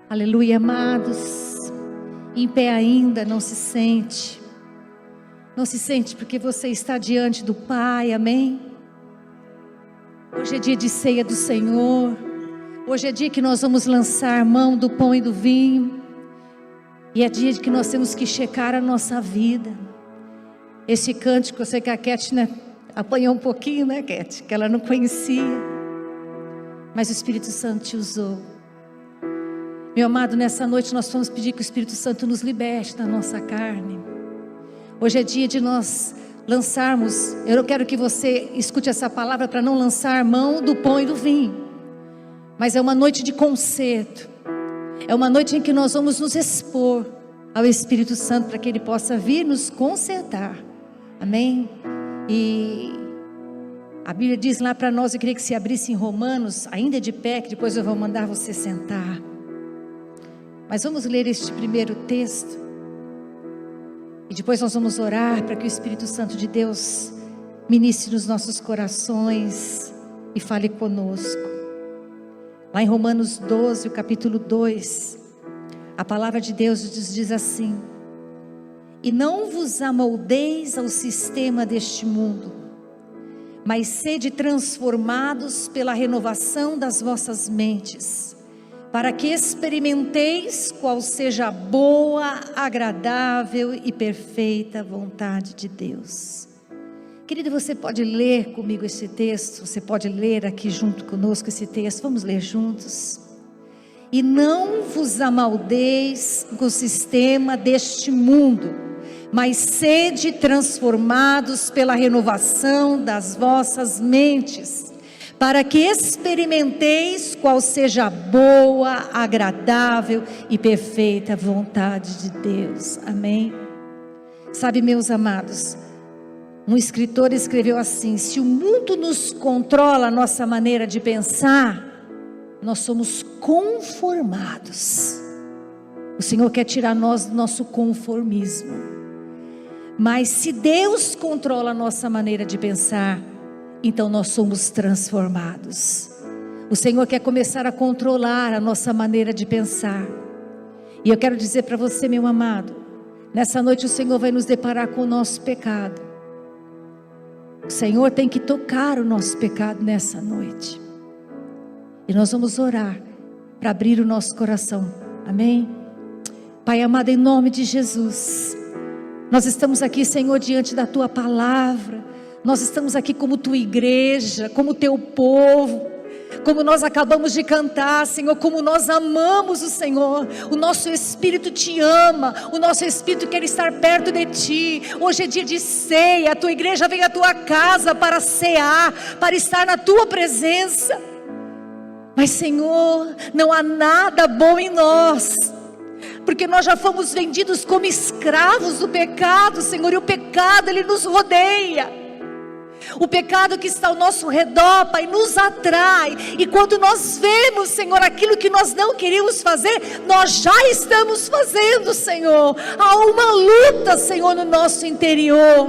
Aleluia, amados. Em pé ainda, não se sente. Não se sente porque você está diante do Pai, amém? Hoje é dia de ceia do Senhor. Hoje é dia que nós vamos lançar mão do pão e do vinho. E é dia que nós temos que checar a nossa vida. Esse cântico, eu sei que a Cat, apanhou um pouquinho, Cat? Que ela não conhecia. Mas o Espírito Santo te usou. Meu amado, nessa noite nós vamos pedir que o Espírito Santo nos liberte da nossa carne. Hoje é dia de nós lançarmos. Eu não quero que você escute essa palavra para não lançar mão do pão e do vinho. Mas é uma noite de conserto. É uma noite em que nós vamos nos expor ao Espírito Santo para que Ele possa vir nos consertar. Amém? E a Bíblia diz lá para nós, eu queria que se abrisse em Romanos, ainda de pé, que depois eu vou mandar você sentar. Mas vamos ler este primeiro texto. E depois nós vamos orar para que o Espírito Santo de Deus ministre nos nossos corações e fale conosco. Lá em Romanos 12, o capítulo 2, a palavra de Deus diz assim: e não vos amoldeis ao sistema deste mundo, mas sede transformados pela renovação das vossas mentes, para que experimenteis qual seja a boa, agradável e perfeita vontade de Deus. Querido, você pode ler comigo esse texto, você pode ler aqui junto conosco esse texto, vamos ler juntos. E não vos amaldeis com o sistema deste mundo, mas sede transformados pela renovação das vossas mentes, para que experimenteis qual seja a boa, agradável e perfeita vontade de Deus. Amém? Sabe, meus amados, um escritor escreveu assim: se o mundo nos controla a nossa maneira de pensar, nós somos conformados. O Senhor quer tirar nós do nosso conformismo. Mas se Deus controla a nossa maneira de pensar, então nós somos transformados. O Senhor quer começar a controlar a nossa maneira de pensar. E eu quero dizer para você, meu amado, nessa noite o Senhor vai nos deparar com o nosso pecado. O Senhor tem que tocar o nosso pecado nessa noite. E nós vamos orar para abrir o nosso coração. Amém? Pai amado, em nome de Jesus, nós estamos aqui, Senhor, diante da Tua palavra. Nós estamos aqui como Tua igreja, como Teu povo, como nós acabamos de cantar, Senhor, como nós amamos o Senhor. O nosso Espírito te ama, o nosso Espírito quer estar perto de Ti. Hoje é dia de ceia, a Tua igreja vem à Tua casa para cear, para estar na Tua presença. Mas, Senhor, não há nada bom em nós, porque nós já fomos vendidos como escravos do pecado, Senhor, e o pecado, ele nos rodeia. O pecado que está ao nosso redor, Pai, nos atrai. E quando nós vemos, Senhor, aquilo que nós não queríamos fazer, nós já estamos fazendo, Senhor. Há uma luta, Senhor, no nosso interior.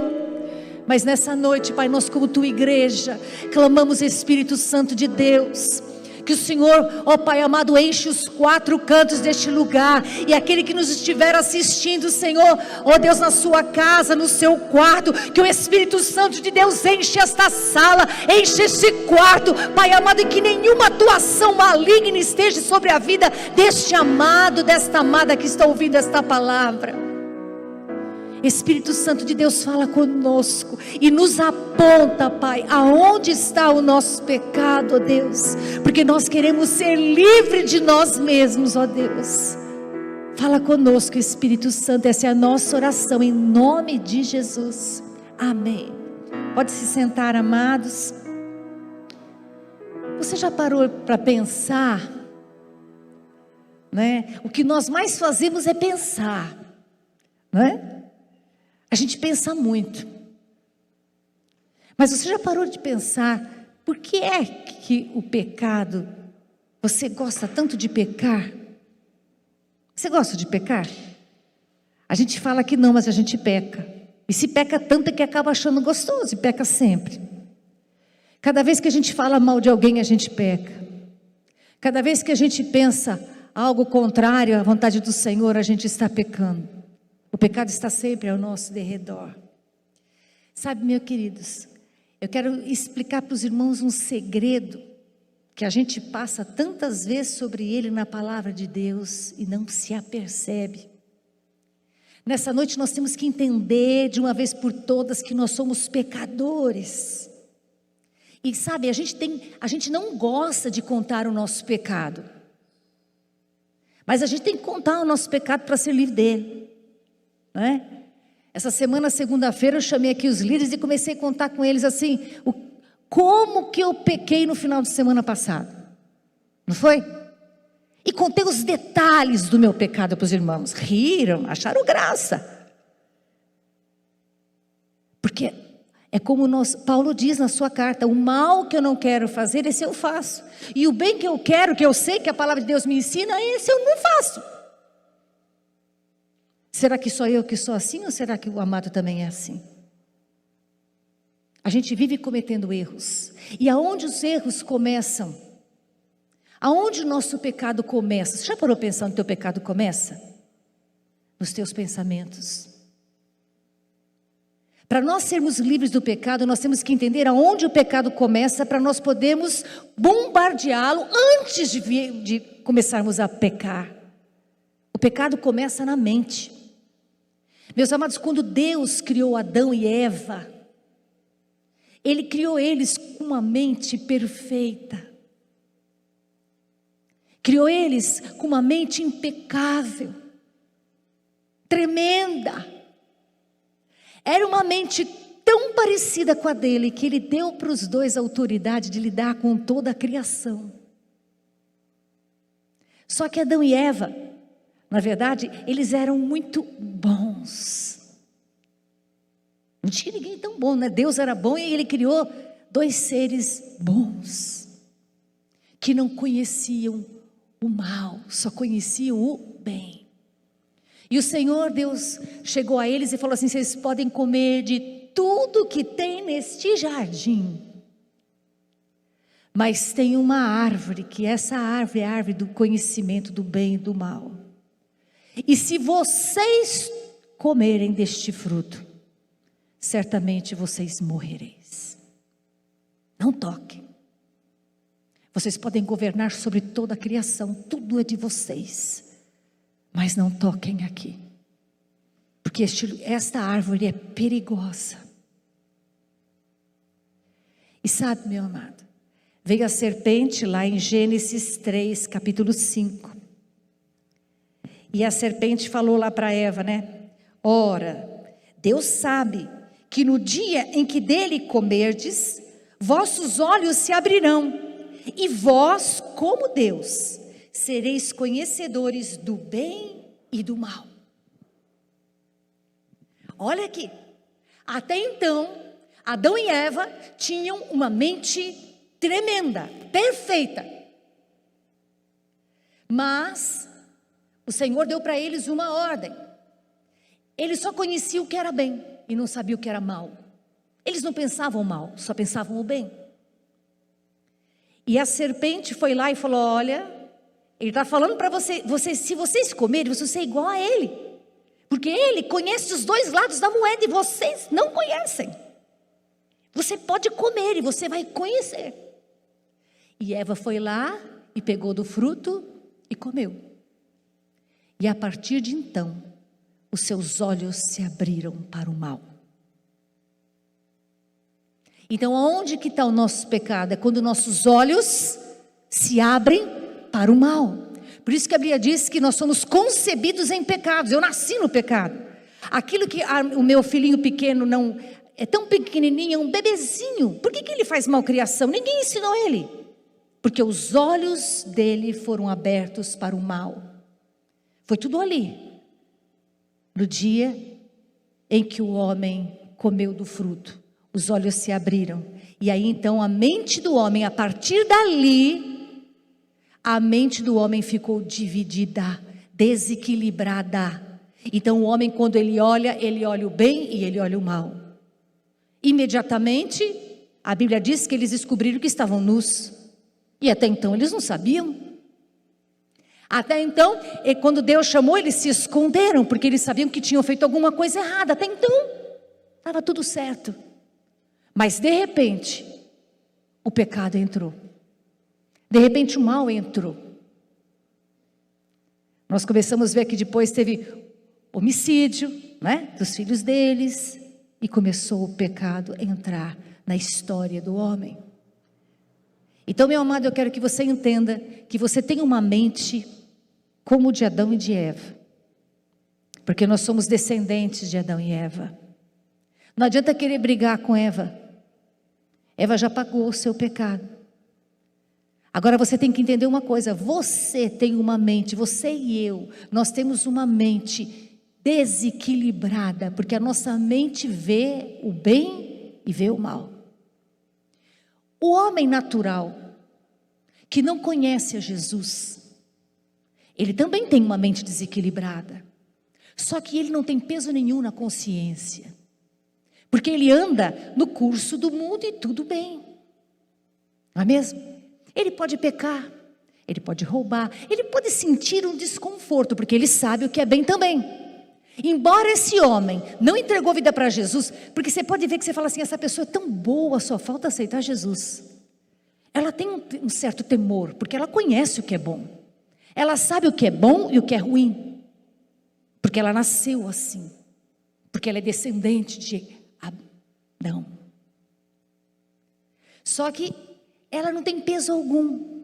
Mas nessa noite, Pai, nós como Tua igreja, clamamos, Espírito Santo de Deus, que o Senhor, ó Pai amado, enche os quatro cantos deste lugar. E aquele que nos estiver assistindo, Senhor, ó Deus, na sua casa, no seu quarto, que o Espírito Santo de Deus enche esta sala, enche este quarto, Pai amado, e que nenhuma atuação maligna esteja sobre a vida deste amado, desta amada que está ouvindo esta palavra. Espírito Santo de Deus, fala conosco e nos aponta, Pai, aonde está o nosso pecado, ó Deus, porque nós queremos ser livres de nós mesmos, ó Deus. Fala conosco, Espírito Santo, essa é a nossa oração, em nome de Jesus, amém. Pode se sentar, amados. Você já parou para pensar, né? O que nós mais fazemos é pensar, não é? A gente pensa muito. Mas você já parou de pensar por que é que o pecado, você gosta tanto de pecar? Você gosta de pecar? A gente fala que não, mas a gente peca. E se peca tanto é que acaba achando gostoso e peca sempre. Cada vez que a gente fala mal de alguém, a gente peca. Cada vez que a gente pensa algo contrário à vontade do Senhor, a gente está pecando. O pecado está sempre ao nosso derredor. Sabe, meus queridos, eu quero explicar para os irmãos um segredo que a gente passa tantas vezes sobre ele na palavra de Deus e não se apercebe. Nessa noite nós temos que entender de uma vez por todas que nós somos pecadores. E sabe, a gente não gosta de contar o nosso pecado. Mas a gente tem que contar o nosso pecado para ser livre dele. Não é? Essa semana, segunda-feira, eu chamei aqui os líderes e comecei a contar com eles assim, como que eu pequei no final de semana passado. Não foi? E contei os detalhes do meu pecado para os irmãos. Riram, acharam graça. Porque é como Paulo diz na sua carta, o mal que eu não quero fazer, esse eu faço. E o bem que eu quero, que eu sei que a palavra de Deus me ensina, esse eu não faço. Será que só eu que sou assim ou será que o amado também é assim? A gente vive cometendo erros. E aonde os erros começam? Aonde o nosso pecado começa? Você já parou pensando que o teu pecado começa? Nos teus pensamentos. Para nós sermos livres do pecado, nós temos que entender aonde o pecado começa para nós podermos bombardeá-lo antes de começarmos a pecar. O pecado começa na mente. Meus amados, quando Deus criou Adão e Eva, Ele criou eles com uma mente perfeita. Criou eles com uma mente impecável, tremenda. Era uma mente tão parecida com a dele, que ele deu para os dois a autoridade de lidar com toda a criação. Só que Adão e Eva, na verdade, eles eram muito bons. Não tinha ninguém tão bom, né? Deus era bom e Ele criou dois seres bons, que não conheciam o mal, só conheciam o bem. E o Senhor Deus chegou a eles e falou assim: vocês podem comer de tudo que tem neste jardim, mas tem uma árvore, que essa árvore é a árvore do conhecimento do bem e do mal. E se vocês comerem deste fruto, certamente vocês morrereis. Não toquem. Vocês podem governar sobre toda a criação, tudo é de vocês, mas não toquem aqui, porque esta árvore é perigosa. E sabe, meu amado, veio a serpente lá em Gênesis 3, capítulo 5, e a serpente falou lá para Eva, né? Ora, Deus sabe que no dia em que dele comerdes, vossos olhos se abrirão, e vós, como Deus, sereis conhecedores do bem e do mal. Olha aqui, até então, Adão e Eva tinham uma mente tremenda, perfeita. Mas o Senhor deu para eles uma ordem. Eles só conheciam o que era bem e não sabiam o que era mal. Eles não pensavam mal, só pensavam o bem. E a serpente foi lá e falou: olha, ele está falando para vocês, se vocês comerem, vocês vão ser igual a ele, porque ele conhece os dois lados da moeda e vocês não conhecem. Você pode comer e você vai conhecer. E Eva foi lá e pegou do fruto e comeu. E a partir de então, os seus olhos se abriram para o mal. Então, aonde que está o nosso pecado? É quando nossos olhos se abrem para o mal. Por isso que a Bíblia diz que nós somos concebidos em pecados. Eu nasci no pecado. Aquilo que o meu filhinho pequeno não é tão pequenininho, é um bebezinho. Por que ele faz malcriação? Ninguém ensinou ele. Porque os olhos dele foram abertos para o mal. Foi tudo ali. No dia em que o homem comeu do fruto, os olhos se abriram. E aí então a mente do homem, a partir dali, a mente do homem ficou dividida, desequilibrada. Então o homem, quando ele olha o bem e ele olha o mal. Imediatamente, a Bíblia diz que eles descobriram que estavam nus. E até então eles não sabiam. Até então, quando Deus chamou, eles se esconderam, porque eles sabiam que tinham feito alguma coisa errada. Até então, estava tudo certo. Mas de repente, o pecado entrou. De repente o mal entrou. Nós começamos a ver que depois teve homicídio, né, dos filhos deles, e começou o pecado a entrar na história do homem. Então, meu amado, eu quero que você entenda que você tem uma mente como de Adão e de Eva, porque nós somos descendentes de Adão e Eva. Não adianta querer brigar com Eva. Eva já pagou o seu pecado. Agora você tem que entender uma coisa: você tem uma mente, você e eu, nós temos uma mente desequilibrada, porque a nossa mente vê o bem e vê o mal. O homem natural, que não conhece a Jesus, ele também tem uma mente desequilibrada, só que ele não tem peso nenhum na consciência, porque ele anda no curso do mundo e tudo bem, não é mesmo? Ele pode pecar, ele pode roubar, ele pode sentir um desconforto, porque ele sabe o que é bem também. Embora esse homem não entregou vida para Jesus, porque você pode ver que você fala assim: essa pessoa é tão boa, só falta aceitar Jesus. Ela tem um certo temor, porque ela conhece o que é bom. Ela sabe o que é bom e o que é ruim, porque ela nasceu assim, porque ela é descendente de Adão. Só que ela não tem peso algum,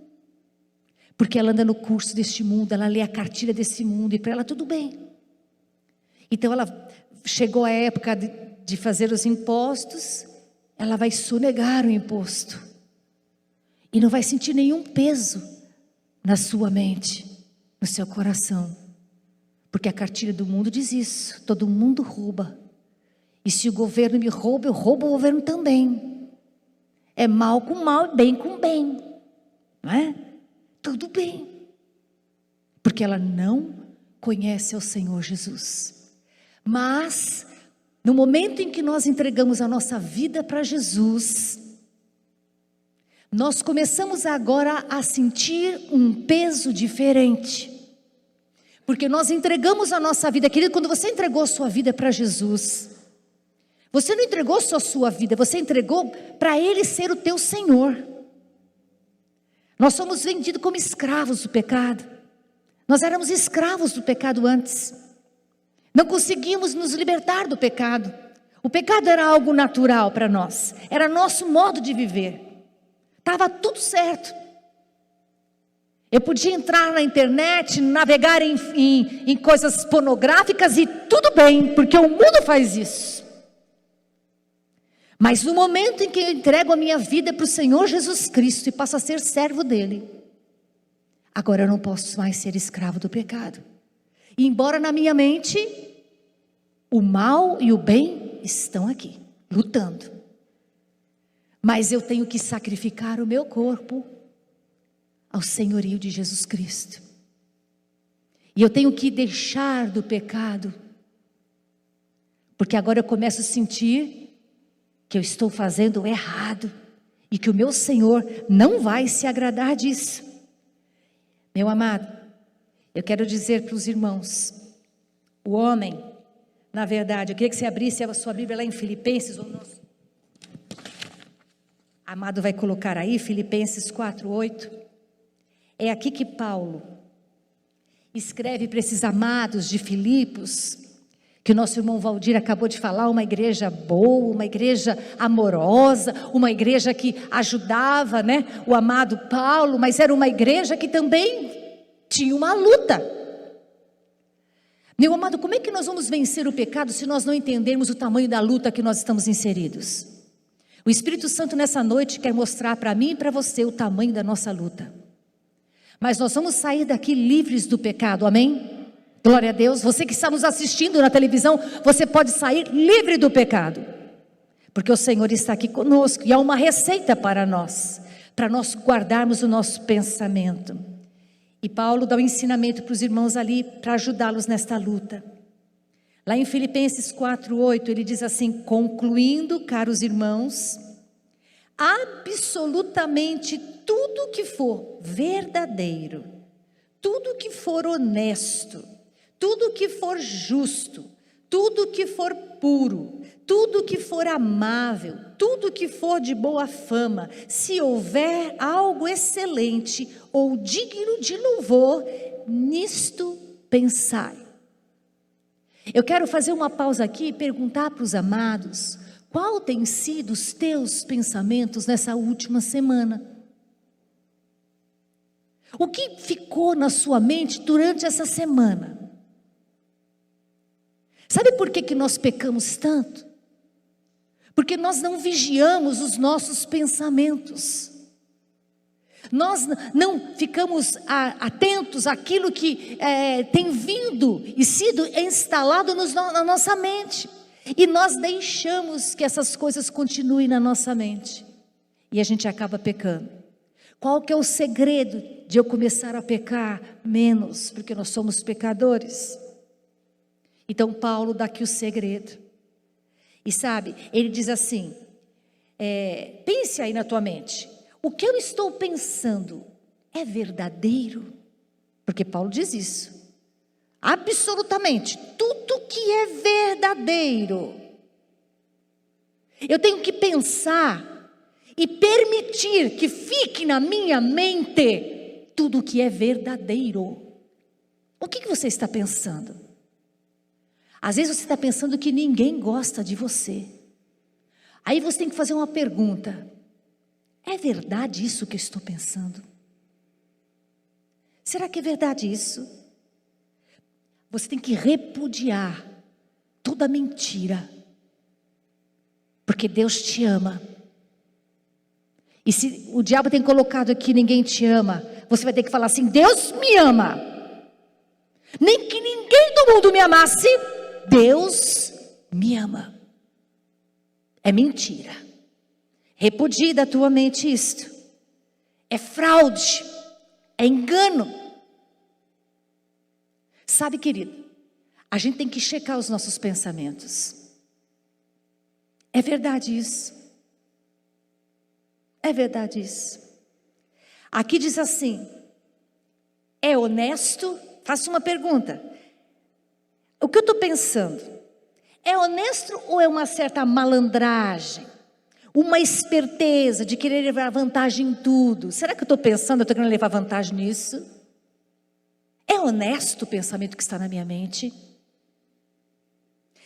porque ela anda no curso deste mundo, ela lê a cartilha desse mundo, e para ela tudo bem. Então ela chegou a época de fazer os impostos, ela vai sonegar o imposto, e não vai sentir nenhum peso na sua mente, no seu coração, porque a cartilha do mundo diz isso: todo mundo rouba, e se o governo me rouba, eu roubo o governo também. É mal com mal e bem com bem, não é? Tudo bem, porque ela não conhece ao Senhor Jesus. Mas no momento em que nós entregamos a nossa vida para Jesus, nós começamos agora a sentir um peso diferente, porque nós entregamos a nossa vida. Querido, quando você entregou a sua vida para Jesus, você não entregou só a sua vida, você entregou para Ele ser o teu Senhor. Nós somos vendidos como escravos do pecado. Nós éramos escravos do pecado antes, não conseguimos nos libertar do pecado. O pecado era algo natural para nós, era nosso modo de viver. Estava tudo certo. Eu podia entrar na internet, navegar em coisas pornográficas e tudo bem, porque o mundo faz isso. Mas no momento em que eu entrego a minha vida para o Senhor Jesus Cristo e passo a ser servo dele, agora eu não posso mais ser escravo do pecado. E embora na minha mente o mal e o bem estão aqui, lutando, mas eu tenho que sacrificar o meu corpo ao senhorio de Jesus Cristo. E eu tenho que deixar do pecado, porque agora eu começo a sentir que eu estou fazendo errado e que o meu Senhor não vai se agradar disso. Meu amado, eu quero dizer para os irmãos, o homem, na verdade, eu queria que você abrisse a sua Bíblia lá em Filipenses, ou nosso amado vai colocar aí, Filipenses 4:8. É aqui que Paulo escreve para esses amados de Filipos, que o nosso irmão Valdir acabou de falar, uma igreja boa, uma igreja amorosa, uma igreja que ajudava, né, o amado Paulo, mas era uma igreja que também tinha uma luta. Meu amado, como é que nós vamos vencer o pecado se nós não entendermos o tamanho da luta que nós estamos inseridos? O Espírito Santo nessa noite quer mostrar para mim e para você o tamanho da nossa luta. Mas nós vamos sair daqui livres do pecado, amém? Glória a Deus. Você que está nos assistindo na televisão, você pode sair livre do pecado, porque o Senhor está aqui conosco, e há uma receita para nós guardarmos o nosso pensamento. E Paulo dá um ensinamento para os irmãos ali, para ajudá-los nesta luta. Lá em Filipenses 4:8, ele diz assim: concluindo, caros irmãos, absolutamente tudo que for verdadeiro, tudo que for honesto, tudo que for justo, tudo que for puro, tudo que for amável, tudo que for de boa fama, se houver algo excelente ou digno de louvor, nisto pensai. Eu quero fazer uma pausa aqui e perguntar para os amados, qual tem sido os teus pensamentos nessa última semana? O que ficou na sua mente durante essa semana? Sabe por que nós pecamos tanto? Porque nós não vigiamos os nossos pensamentos. Nós não ficamos atentos àquilo que tem vindo e sido instalado na nossa mente. E nós deixamos que essas coisas continuem na nossa mente. E a gente acaba pecando. Qual que é o segredo de eu começar a pecar menos? Porque nós somos pecadores. Então Paulo dá aqui o segredo. E sabe, ele diz assim, pense aí na tua mente. O que eu estou pensando é verdadeiro? Porque Paulo diz isso. Absolutamente, tudo que é verdadeiro. Eu tenho que pensar e permitir que fique na minha mente tudo que é verdadeiro. O que você está pensando? Às vezes você está pensando que ninguém gosta de você. Aí você tem que fazer uma pergunta. É verdade isso que eu estou pensando? Será que é verdade isso? Você tem que repudiar toda mentira. Porque Deus te ama. E se o diabo tem colocado aqui ninguém te ama, você vai ter que falar assim, Deus me ama. Nem que ninguém do mundo me amasse, Deus me ama. É mentira. Repudie da tua mente isto. É fraude. É engano. Sabe, querido, a gente tem que checar os nossos pensamentos. É verdade isso. É verdade isso. Aqui diz assim, é honesto? Faço uma pergunta. O que eu estou pensando? É honesto ou é uma certa malandragem? Uma esperteza de querer levar vantagem em tudo? Será que eu estou pensando, eu estou querendo levar vantagem nisso? É honesto o pensamento que está na minha mente?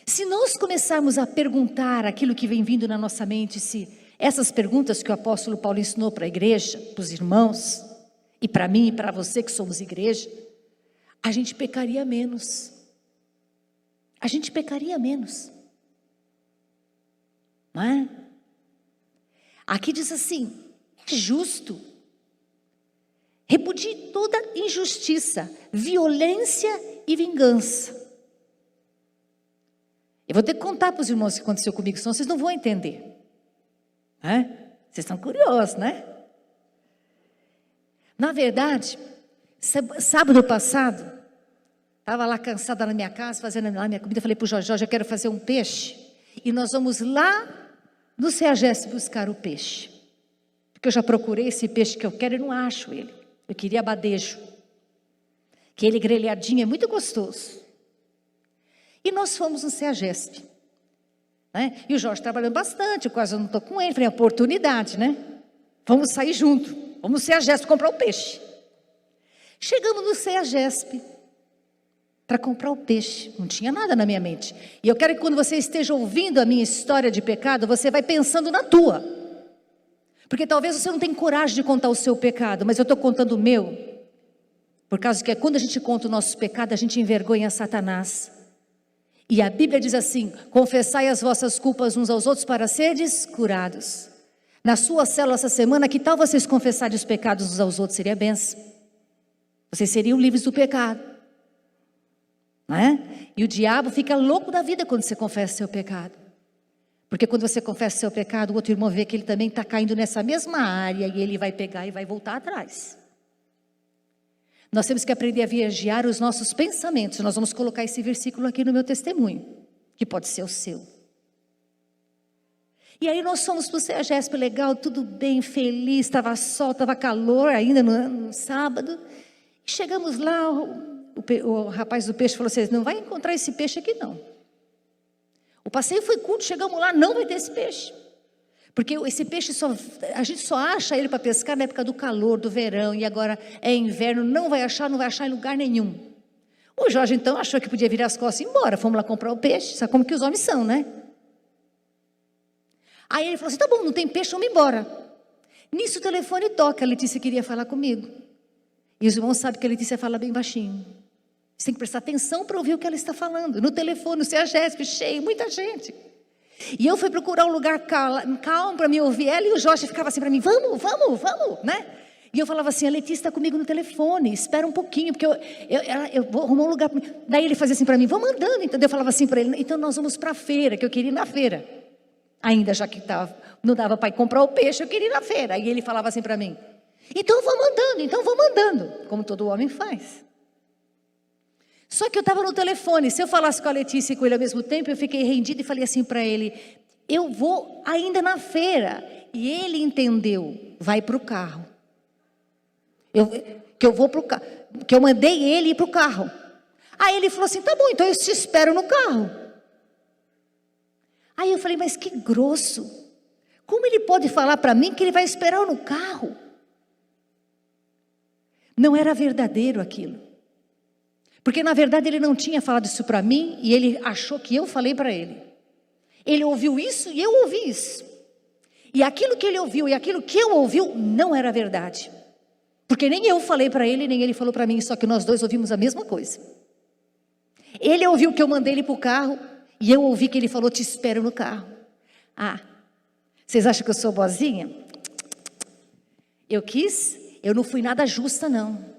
Se nós começarmos a perguntar aquilo que vem vindo na nossa mente, se essas perguntas que o apóstolo Paulo ensinou para a igreja, para os irmãos, e para mim e para você que somos igreja, a gente pecaria menos. A gente pecaria menos. Não é? Aqui diz assim, é justo. Repudie toda injustiça, violência e vingança. Eu vou ter que contar para os irmãos o que aconteceu comigo, senão vocês não vão entender. Vocês estão curiosos, né? Na verdade, sábado passado, estava lá cansada na minha casa, fazendo a minha comida, falei para o Jorge, eu quero fazer um peixe, e nós vamos lá no CEAGESP buscar o peixe, porque eu já procurei esse peixe que eu quero e não acho ele, eu queria abadejo, aquele grelhadinho é muito gostoso, e nós fomos no CEAGESP, né? E o Jorge trabalhando bastante, eu quase não estou com ele, falei, oportunidade, né? Vamos sair junto, vamos no CEAGESP comprar o peixe. Chegamos no CEAGESP para comprar o peixe, não tinha nada na minha mente. E eu quero que quando você esteja ouvindo a minha história de pecado, você vai pensando na tua. Porque talvez você não tenha coragem de contar o seu pecado, mas eu estou contando o meu. Por causa que quando a gente conta o nosso pecado, a gente envergonha Satanás. E a Bíblia diz assim, confessai as vossas culpas uns aos outros para seres curados. Na sua célula essa semana, que tal vocês confessarem os pecados uns aos outros? Seria bênção. Vocês seriam livres do pecado. Não é? E o diabo fica louco da vida quando você confessa seu pecado. Porque quando você confessa seu pecado, o outro irmão vê que ele também está caindo nessa mesma área e ele vai pegar e vai voltar atrás. Nós temos que aprender a vigiar os nossos pensamentos. Nós vamos colocar esse versículo aqui no meu testemunho, que pode ser o seu. E aí nós fomos para o CEAGESP, legal, tudo bem, feliz, estava sol, estava calor ainda no sábado. Chegamos lá, o rapaz do peixe falou assim, não vai encontrar esse peixe aqui não. O passeio foi curto, chegamos lá, não vai ter esse peixe. Porque esse peixe, a gente só acha ele para pescar na época do calor, do verão, e agora é inverno, não vai achar em lugar nenhum. O Jorge então achou que podia virar as costas e ir embora, fomos lá comprar o peixe, sabe como que os homens são, né? Aí ele falou assim, tá bom, não tem peixe, vamos embora. Nisso o telefone toca, a Letícia queria falar comigo. E os irmãos sabem que a Letícia fala bem baixinho. Você tem que prestar atenção para ouvir o que ela está falando. No telefone, o CEAGESP, cheio, muita gente. E eu fui procurar um lugar calmo para me ouvir ela, e o Jorge ficava assim para mim, vamos, né? E eu falava assim, a Letícia está comigo no telefone, espera um pouquinho, porque eu vou arrumar um lugar. Daí ele fazia assim para mim, vamos andando. Então eu falava assim para ele, então nós vamos para a feira, que eu queria ir na feira. Ainda já que não dava para ir comprar o peixe, eu queria ir na feira. Aí ele falava assim para mim, então vamos andando, como todo homem faz. Só que eu estava no telefone, se eu falasse com a Letícia e com ele ao mesmo tempo, eu fiquei rendida e falei assim para ele, eu vou ainda na feira. E ele entendeu, vai para o carro. Que eu mandei ele ir para o carro. Aí ele falou assim, tá bom, então eu te espero no carro. Aí eu falei, mas que grosso. Como ele pode falar para mim que ele vai esperar no carro? Não era verdadeiro aquilo. Porque na verdade ele não tinha falado isso para mim e ele achou que eu falei para ele. Ele ouviu isso e eu ouvi isso. E aquilo que ele ouviu e aquilo que eu ouvi não era verdade. Porque nem eu falei para ele, nem ele falou para mim, só que nós dois ouvimos a mesma coisa. Ele ouviu que eu mandei ele para o carro e eu ouvi que ele falou, te espero no carro. Ah, vocês acham que eu sou boazinha? Eu não fui nada justa não.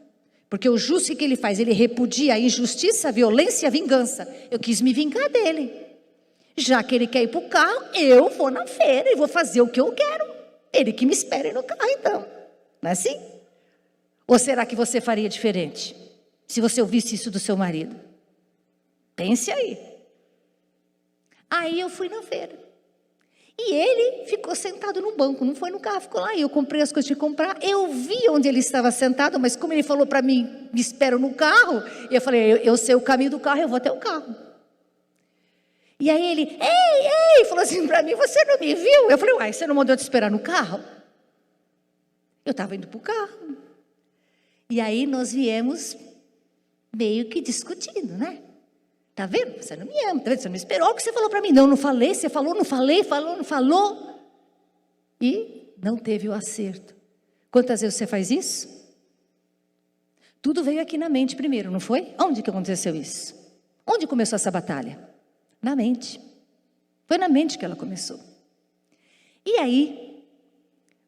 Porque o justo que ele faz, ele repudia a injustiça, a violência e a vingança. Eu quis me vingar dele. Já que ele quer ir para o carro, eu vou na feira e vou fazer o que eu quero. Ele que me espere no carro então. Não é assim? Ou será que você faria diferente? Se você ouvisse isso do seu marido? Pense aí. Aí eu fui na feira. E ele ficou sentado no banco, não foi no carro, ficou lá. E eu comprei as coisas de comprar. Eu vi onde ele estava sentado, mas como ele falou para mim, me espero no carro, eu falei, eu sei o caminho do carro, eu vou até o carro. E aí ele, ei, falou assim para mim, você não me viu? Eu falei, uai, você não mandou te esperar no carro? Eu estava indo para o carro. E aí nós viemos meio que discutindo, né? Tá vendo? Você não me ama, tá vendo? Você não esperou o que você falou para mim. Não falei, você falou, não falei, não falou. E não teve o acerto. Quantas vezes você faz isso? Tudo veio aqui na mente primeiro, não foi? Onde que aconteceu isso? Onde começou essa batalha? Na mente. Foi na mente que ela começou. E aí,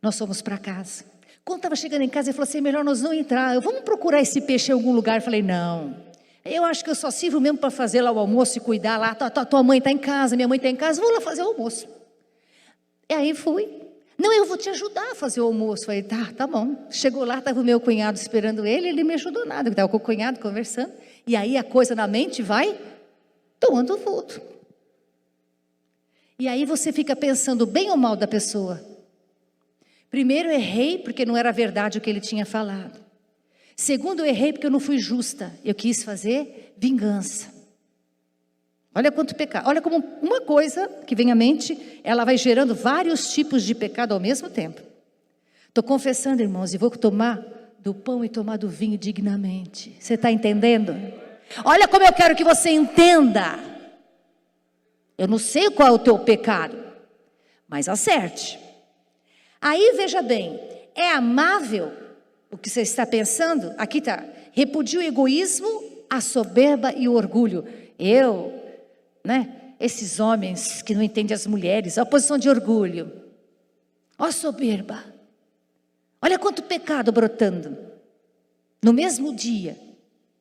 nós fomos para casa. Quando estava chegando em casa, ele falou assim, melhor nós não entrar. Vamos procurar esse peixe em algum lugar. Eu falei, não. Eu acho que eu só sirvo mesmo para fazer lá o almoço e cuidar lá. Tua mãe está em casa, minha mãe está em casa, vou lá fazer o almoço. E aí fui. Não, eu vou te ajudar a fazer o almoço. Falei, tá bom. Chegou lá, estava o meu cunhado esperando ele me ajudou nada. Eu estava com o cunhado conversando. E aí a coisa na mente vai tomando vulto. E aí você fica pensando bem ou mal da pessoa. Primeiro, errei porque não era verdade o que ele tinha falado. Segundo, eu errei porque eu não fui justa. Eu quis fazer vingança. Olha quanto pecado. Olha como uma coisa que vem à mente, ela vai gerando vários tipos de pecado ao mesmo tempo. Estou confessando, irmãos, e vou tomar do pão e tomar do vinho dignamente. Você está entendendo? Olha como eu quero que você entenda. Eu não sei qual é o teu pecado, mas acerte. Aí veja bem, é amável o que você está pensando? Aqui está, repudia o egoísmo, a soberba e o orgulho. Esses homens que não entendem as mulheres, a posição de orgulho. Ó soberba. Olha quanto pecado brotando. No mesmo dia,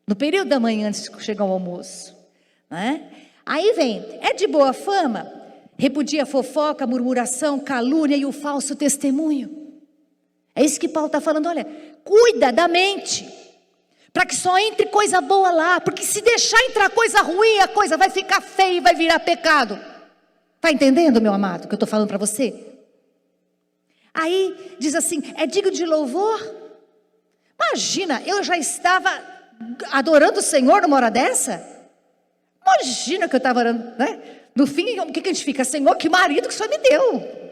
no período da manhã antes de chegar ao almoço. Né? Aí vem, é de boa fama, repudia a fofoca, murmuração, calúnia e o falso testemunho. É isso que Paulo está falando, olha, cuida da mente, para que só entre coisa boa lá, porque se deixar entrar coisa ruim, a coisa vai ficar feia e vai virar pecado. Está entendendo, meu amado, o que eu estou falando para você? Aí diz assim, é digno de louvor, Imagina, eu já estava adorando o Senhor numa hora dessa? Imagina que eu estava orando, né? No fim, o que a gente fica? Senhor, que marido que o Senhor me deu.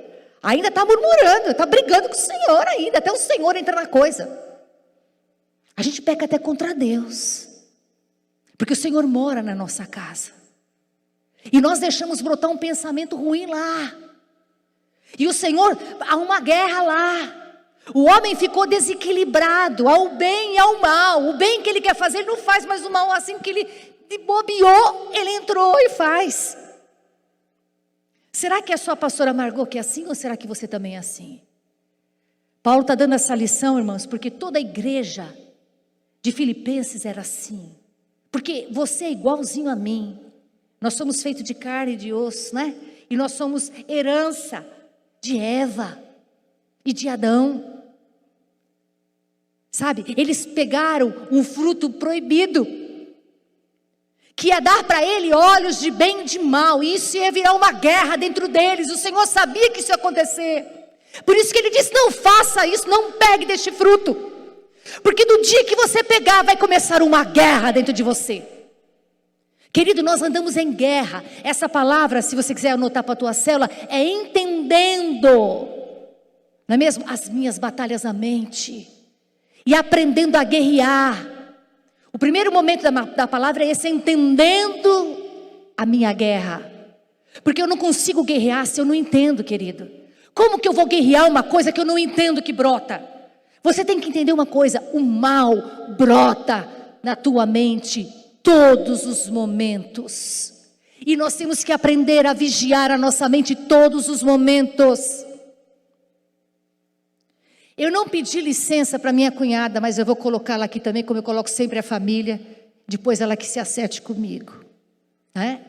Ainda está murmurando, está brigando com o Senhor ainda, até o Senhor entra na coisa. A gente peca até contra Deus, porque o Senhor mora na nossa casa. E nós deixamos brotar um pensamento ruim lá. E o Senhor, há uma guerra lá. O homem ficou desequilibrado ao bem e ao mal. O bem que ele quer fazer, ele não faz, mas o mal, assim que ele bobeou, ele entrou e faz. Será que é só a pastora Margot que é assim, ou será que você também é assim? Paulo está dando essa lição, irmãos, porque toda a igreja de Filipenses era assim. Porque você é igualzinho a mim. Nós somos feitos de carne e de osso, né? E nós somos herança de Eva e de Adão. Sabe? Eles pegaram um fruto proibido, que ia dar para ele olhos de bem e de mal, e isso ia virar uma guerra dentro deles. O Senhor sabia que isso ia acontecer. Por isso que ele disse: não faça isso, não pegue deste fruto. Porque no dia que você pegar, vai começar uma guerra dentro de você. Querido, nós andamos em guerra. Essa palavra, se você quiser anotar para a tua célula, é entendendo, não é mesmo? As minhas batalhas na mente. E aprendendo a guerrear. O primeiro momento da palavra é esse: entendendo a minha guerra. Porque eu não consigo guerrear se eu não entendo, querido. Como que eu vou guerrear uma coisa que eu não entendo que brota? Você tem que entender uma coisa: o mal brota na tua mente todos os momentos. E nós temos que aprender a vigiar a nossa mente todos os momentos. Eu não pedi licença para minha cunhada, mas eu vou colocá-la aqui também, como eu coloco sempre a família. Depois ela que se acerte comigo, né?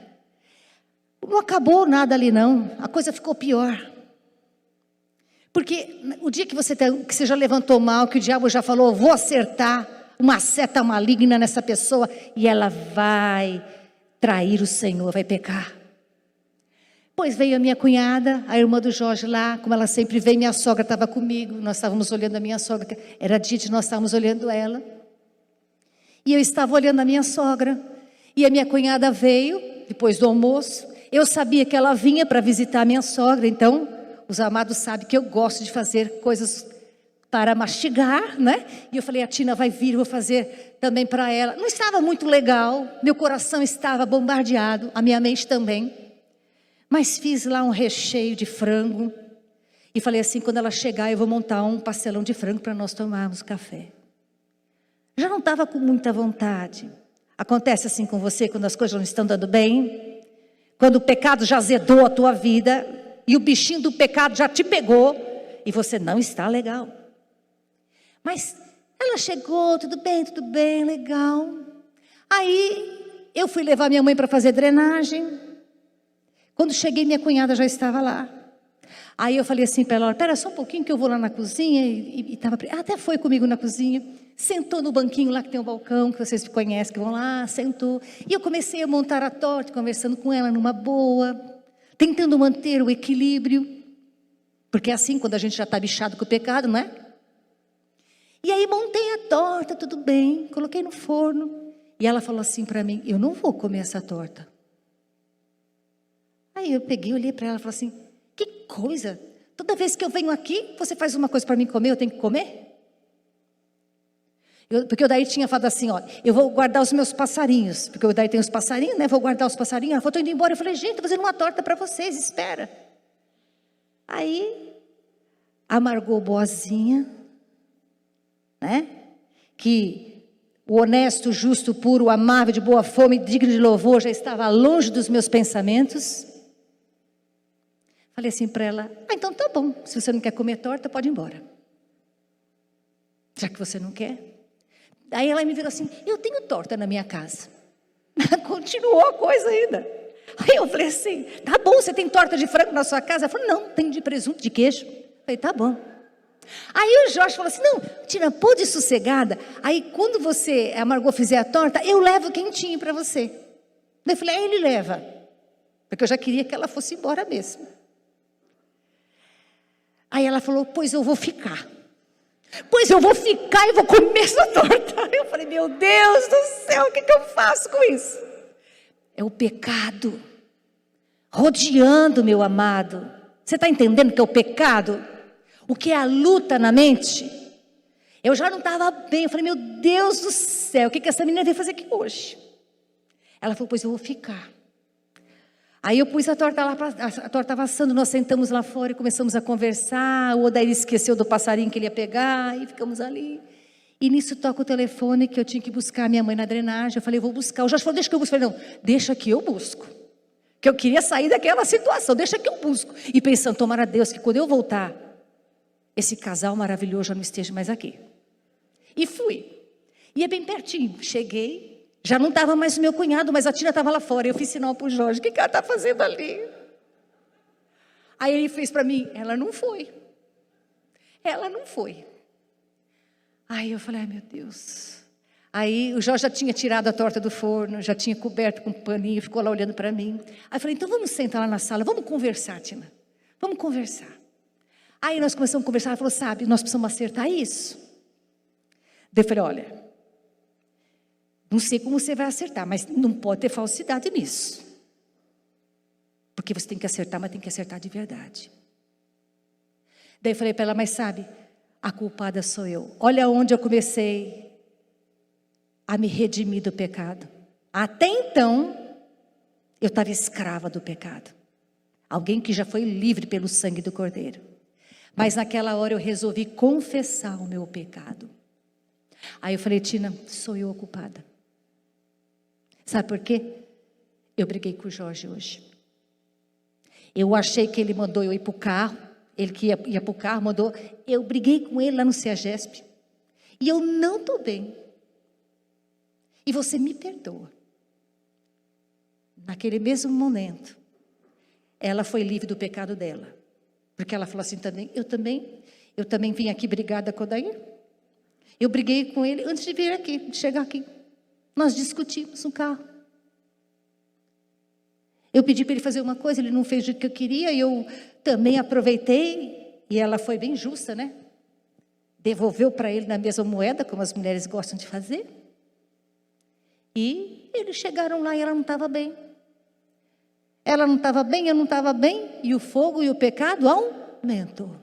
Não acabou nada ali não, a coisa ficou pior. Porque o dia que você já levantou mal, que o diabo já falou: vou acertar uma seta maligna nessa pessoa, e ela vai trair o Senhor, vai pecar. Pois veio a minha cunhada, a irmã do Jorge lá, como ela sempre vem, minha sogra estava comigo, nós estávamos olhando a minha sogra, era dia de nós estávamos olhando ela, e eu estava olhando a minha sogra, e a minha cunhada veio, depois do almoço. Eu sabia que ela vinha para visitar a minha sogra, então, os amados sabem que eu gosto de fazer coisas para mastigar, né? E eu falei: a Tina vai vir, eu vou fazer também para ela. Não estava muito legal, meu coração estava bombardeado, a minha mente também. Mas fiz lá um recheio de frango. E falei assim: quando ela chegar, eu vou montar um pastelão de frango para nós tomarmos café. Já não estava com muita vontade. Acontece assim com você quando as coisas não estão dando bem? Quando o pecado já azedou a tua vida, e o bichinho do pecado já te pegou, e você não está legal. Mas ela chegou, tudo bem, legal. Aí eu fui levar minha mãe para fazer drenagem. Quando cheguei, minha cunhada já estava lá. Aí eu falei assim para ela: espera só um pouquinho que eu vou lá na cozinha. E até foi comigo na cozinha. Sentou no banquinho lá que tem o balcão, que vocês conhecem, que vão lá, sentou. E eu comecei a montar a torta, conversando com ela numa boa, tentando manter o equilíbrio. Porque é assim, quando a gente já está bichado com o pecado, não é? E aí montei a torta, tudo bem, coloquei no forno. E ela falou assim para mim: eu não vou comer essa torta. Aí eu peguei, olhei para ela e falei assim: que coisa, toda vez que eu venho aqui, você faz uma coisa para mim comer, eu tenho que comer? Porque o Daí tinha falado assim: ó, eu vou guardar os meus passarinhos, porque o Daí tem os passarinhos, né? Vou guardar os passarinhos. Ela falou: tô indo embora. Eu falei: gente, estou fazendo uma torta para vocês, espera. Aí a Margot boazinha, né? Que o honesto, justo, puro, amável, de boa fome, digno de louvor, já estava longe dos meus pensamentos. Falei assim para ela: ah, então tá bom, se você não quer comer torta, pode ir embora. Já que você não quer. Aí ela me virou assim: eu tenho torta na minha casa. Continuou a coisa ainda. Aí eu falei assim: tá bom, você tem torta de frango na sua casa? Ela falou: não, tem de presunto, de queijo. Eu falei: tá bom. Aí o Jorge falou assim: não, Tina, pode ir sossegada. Aí quando a Margot fizer a torta, eu levo quentinho para você. Eu falei: ele leva. Porque eu já queria que ela fosse embora mesmo. Aí ela falou: pois eu vou ficar. Pois eu vou ficar e vou comer essa torta. Eu falei, meu Deus do céu, o que eu faço com isso? É o pecado rodeando, meu amado. Você está entendendo o que é o pecado? O que é a luta na mente? Eu já não estava bem. Eu falei, meu Deus do céu, o que essa menina veio fazer aqui hoje? Ela falou, pois eu vou ficar. Aí eu pus a torta lá, a torta estava assando, nós sentamos lá fora e começamos a conversar. O Odair esqueceu do passarinho que ele ia pegar e ficamos ali. E nisso toca o telefone que eu tinha que buscar a minha mãe na drenagem. Eu falei, eu vou buscar. O Jorge falou, deixa que eu busco. Eu falei, não, deixa que eu busco. Que eu queria sair daquela situação, deixa que eu busco. E pensando, tomara a Deus que quando eu voltar, esse casal maravilhoso já não esteja mais aqui. E fui. E é bem pertinho. Cheguei. Já não estava mais o meu cunhado, mas a Tina estava lá fora. Eu fiz sinal para o Jorge, o que ela está fazendo ali? Aí ele fez para mim, ela não foi. Ela não foi. Aí eu falei, ai meu Deus. Aí o Jorge já tinha tirado a torta do forno, já tinha coberto com um paninho, ficou lá olhando para mim. Aí eu falei, então vamos sentar lá na sala, vamos conversar, Tina. Vamos conversar. Aí nós começamos a conversar, ela falou, sabe, nós precisamos acertar isso. Daí eu falei, olha, não sei como você vai acertar, mas não pode ter falsidade nisso. Porque você tem que acertar, mas tem que acertar de verdade. Daí eu falei para ela, mas sabe, a culpada sou eu. Olha onde eu comecei a me redimir do pecado. Até então, eu estava escrava do pecado. Alguém que já foi livre pelo sangue do Cordeiro. Mas naquela hora eu resolvi confessar o meu pecado. Aí eu falei, Tina, sou eu a culpada. Sabe por quê? Eu briguei com o Jorge hoje. Eu achei que ele mandou eu ir para o carro. Ele que ia para o carro, mandou. Eu briguei com ele lá no CEAGESP. E eu não estou bem. E você me perdoa. Naquele mesmo momento, ela foi livre do pecado dela. Porque ela falou assim também, eu também vim aqui brigada com o Odair. Eu briguei com ele antes de vir aqui, de chegar aqui. Nós discutimos no carro. Eu pedi para ele fazer uma coisa, ele não fez do jeito que eu queria, e eu também aproveitei, e ela foi bem justa, né? Devolveu para ele na mesma moeda, como as mulheres gostam de fazer. E eles chegaram lá e ela não estava bem. Ela não estava bem, eu não estava bem, e o fogo e o pecado aumentou.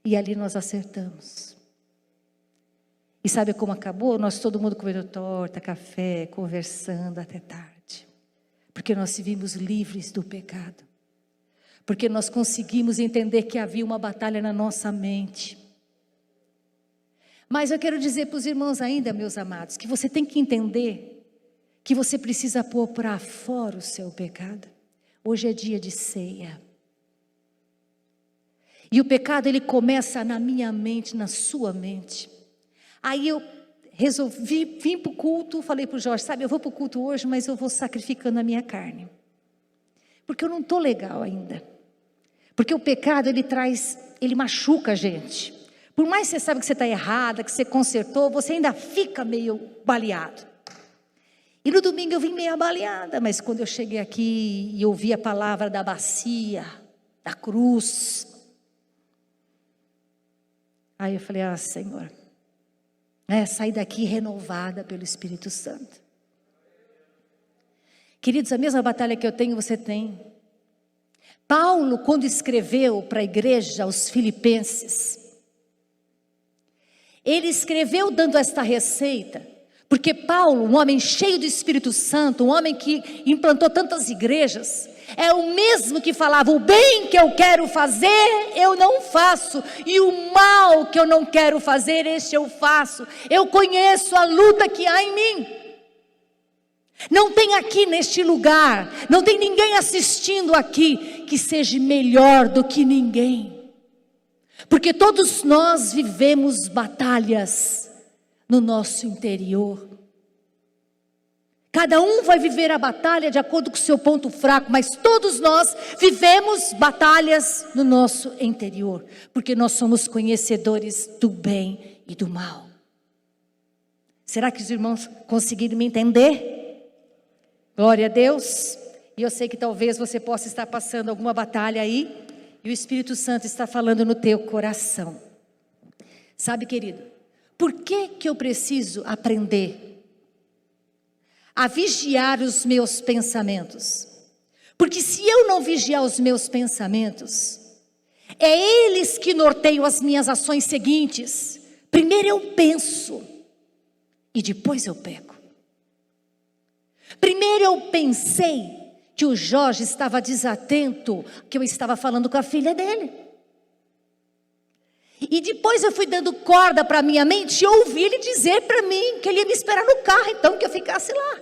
E ali nós acertamos. E sabe como acabou? Nós todo mundo comendo torta, café, conversando até tarde. Porque nós se vimos livres do pecado. Porque nós conseguimos entender que havia uma batalha na nossa mente. Mas eu quero dizer para os irmãos ainda, meus amados, que você tem que entender que você precisa pôr para fora o seu pecado. Hoje é dia de ceia. E o pecado, ele começa na minha mente, na sua mente. Aí eu resolvi, vim para o culto, falei para o Jorge, sabe, eu vou para o culto hoje, mas eu vou sacrificando a minha carne. Porque eu não estou legal ainda. Porque o pecado, ele machuca a gente. Por mais que você saiba que você está errada, que você consertou, você ainda fica meio baleado. E no domingo eu vim meio baleada, mas quando eu cheguei aqui e ouvi a palavra da bacia, da cruz, aí eu falei, Senhor, sair daqui renovada pelo Espírito Santo. Queridos, a mesma batalha que eu tenho, você tem. Paulo, quando escreveu para a igreja, aos Filipenses, ele escreveu dando esta receita, porque Paulo, um homem cheio do Espírito Santo, um homem que implantou tantas igrejas, é o mesmo que falava, o bem que eu quero fazer, eu não faço, e o mal que eu não quero fazer, este eu faço. Eu conheço a luta que há em mim. Não tem aqui neste lugar, não tem ninguém assistindo aqui, que seja melhor do que ninguém. Porque todos nós vivemos batalhas no nosso interior. Cada um vai viver a batalha de acordo com o seu ponto fraco, mas todos nós vivemos batalhas no nosso interior, porque nós somos conhecedores do bem e do mal. Será que os irmãos conseguiram me entender? Glória a Deus. E eu sei que talvez você possa estar passando alguma batalha aí, e o Espírito Santo está falando no teu coração. Sabe, querido, por que eu preciso aprender a vigiar os meus pensamentos? Porque se eu não vigiar os meus pensamentos, é eles que norteiam as minhas ações seguintes. Primeiro eu penso e depois eu peco. Primeiro eu pensei que o Jorge estava desatento, que eu estava falando com a filha dele. E depois eu fui dando corda para a minha mente e ouvi ele dizer para mim que ele ia me esperar no carro, então que eu ficasse lá.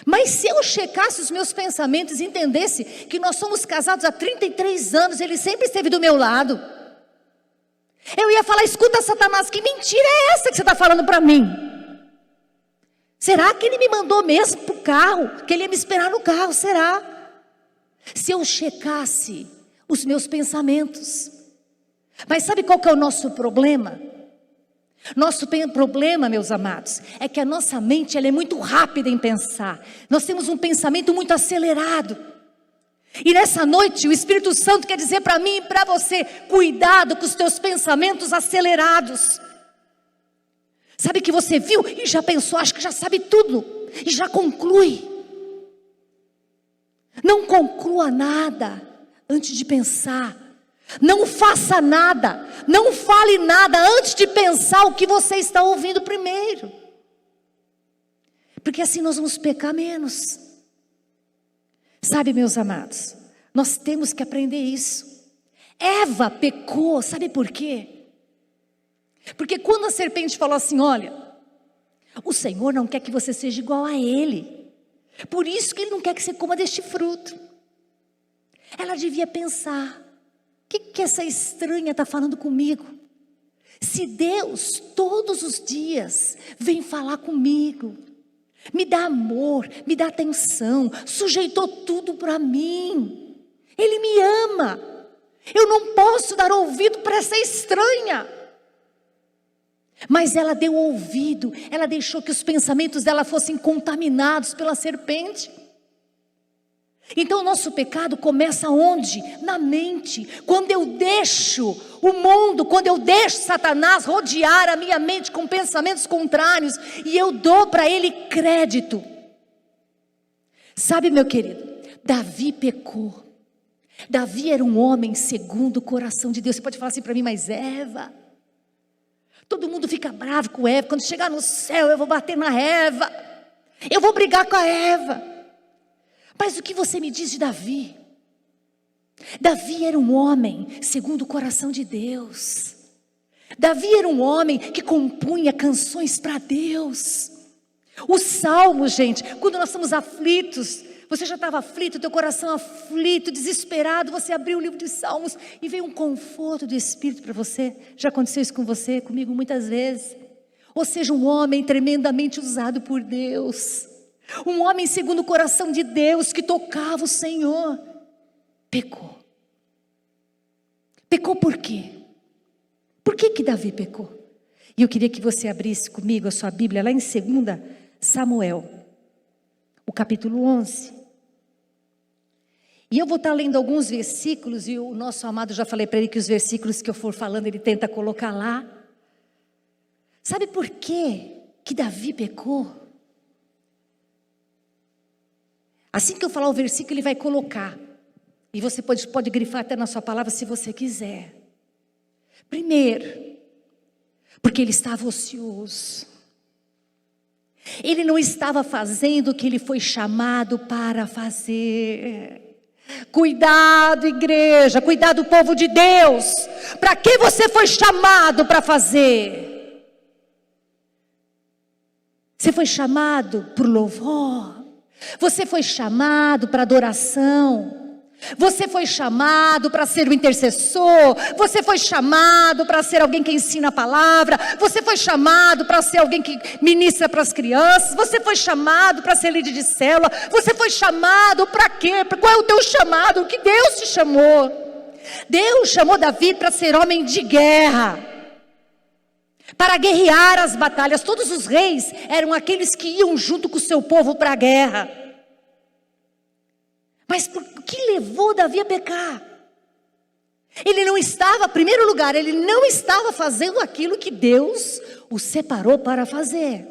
Mas se eu checasse os meus pensamentos e entendesse que nós somos casados há 33 anos, ele sempre esteve do meu lado, eu ia falar: escuta, Satanás, que mentira é essa que você está falando para mim? Será que ele me mandou mesmo para o carro? Que ele ia me esperar no carro, será? Se eu checasse os meus pensamentos. Mas sabe qual que é o nosso problema? Nosso problema, meus amados, é que a nossa mente ela é muito rápida em pensar. Nós temos um pensamento muito acelerado. E nessa noite o Espírito Santo quer dizer para mim e para você: cuidado com os teus pensamentos acelerados. Sabe que você viu e já pensou, acho que já sabe tudo, e já conclui. Não conclua nada antes de pensar. Não faça nada, não fale nada antes de pensar o que você está ouvindo primeiro. Porque assim nós vamos pecar menos. Sabe, meus amados, nós temos que aprender isso. Eva pecou, sabe por quê? Porque quando a serpente falou assim: olha, o Senhor não quer que você seja igual a Ele, por isso que Ele não quer que você coma deste fruto. Ela devia pensar: o que essa estranha está falando comigo? Se Deus todos os dias vem falar comigo, me dá amor, me dá atenção, sujeitou tudo para mim, Ele me ama, eu não posso dar ouvido para essa estranha. Mas ela deu ouvido, ela deixou que os pensamentos dela fossem contaminados pela serpente. Então o nosso pecado começa onde? Na mente. Quando eu deixo o mundo, quando eu deixo Satanás rodear a minha mente com pensamentos contrários, e eu dou para ele crédito. Sabe, meu querido, Davi pecou. Davi era um homem segundo o coração de Deus. Você pode falar assim para mim: mas Eva, todo mundo fica bravo com Eva, quando chegar no céu eu vou bater na Eva, eu vou brigar com a Eva. Mas o que você me diz de Davi? Davi era um homem segundo o coração de Deus. Davi era um homem que compunha canções para Deus. Os salmos, gente, quando nós estamos aflitos, você já estava aflito, teu coração aflito, desesperado, você abriu o livro dos salmos e veio um conforto do Espírito para você. Já aconteceu isso com você, comigo muitas vezes. Ou seja, um homem tremendamente usado por Deus. Um homem segundo o coração de Deus, que tocava o Senhor, pecou. Pecou por quê? Por que Davi pecou? E eu queria que você abrisse comigo a sua Bíblia lá em 2 Samuel, o capítulo 11. E eu vou estar lendo alguns versículos, e o nosso amado, já falei para ele que os versículos que eu for falando, ele tenta colocar lá. Sabe por quê que Davi pecou? Assim que eu falar o versículo, ele vai colocar. E você pode grifar até na sua palavra se você quiser. Primeiro, porque ele estava ocioso. Ele não estava fazendo o que ele foi chamado para fazer. Cuidado, igreja, cuidado, povo de Deus. Para que você foi chamado para fazer? Você foi chamado por louvor. Você foi chamado para adoração. Você foi chamado para ser o intercessor. Você foi chamado para ser alguém que ensina a palavra. Você foi chamado para ser alguém que ministra para as crianças. Você foi chamado para ser líder de célula. Você foi chamado para quê? Qual é o teu chamado? O que Deus te chamou? Deus chamou Davi para ser homem de guerra, para guerrear as batalhas. Todos os reis eram aqueles que iam junto com o seu povo para a guerra. Mas o que levou Davi a pecar? Ele não estava, em primeiro lugar, ele não estava fazendo aquilo que Deus o separou para fazer.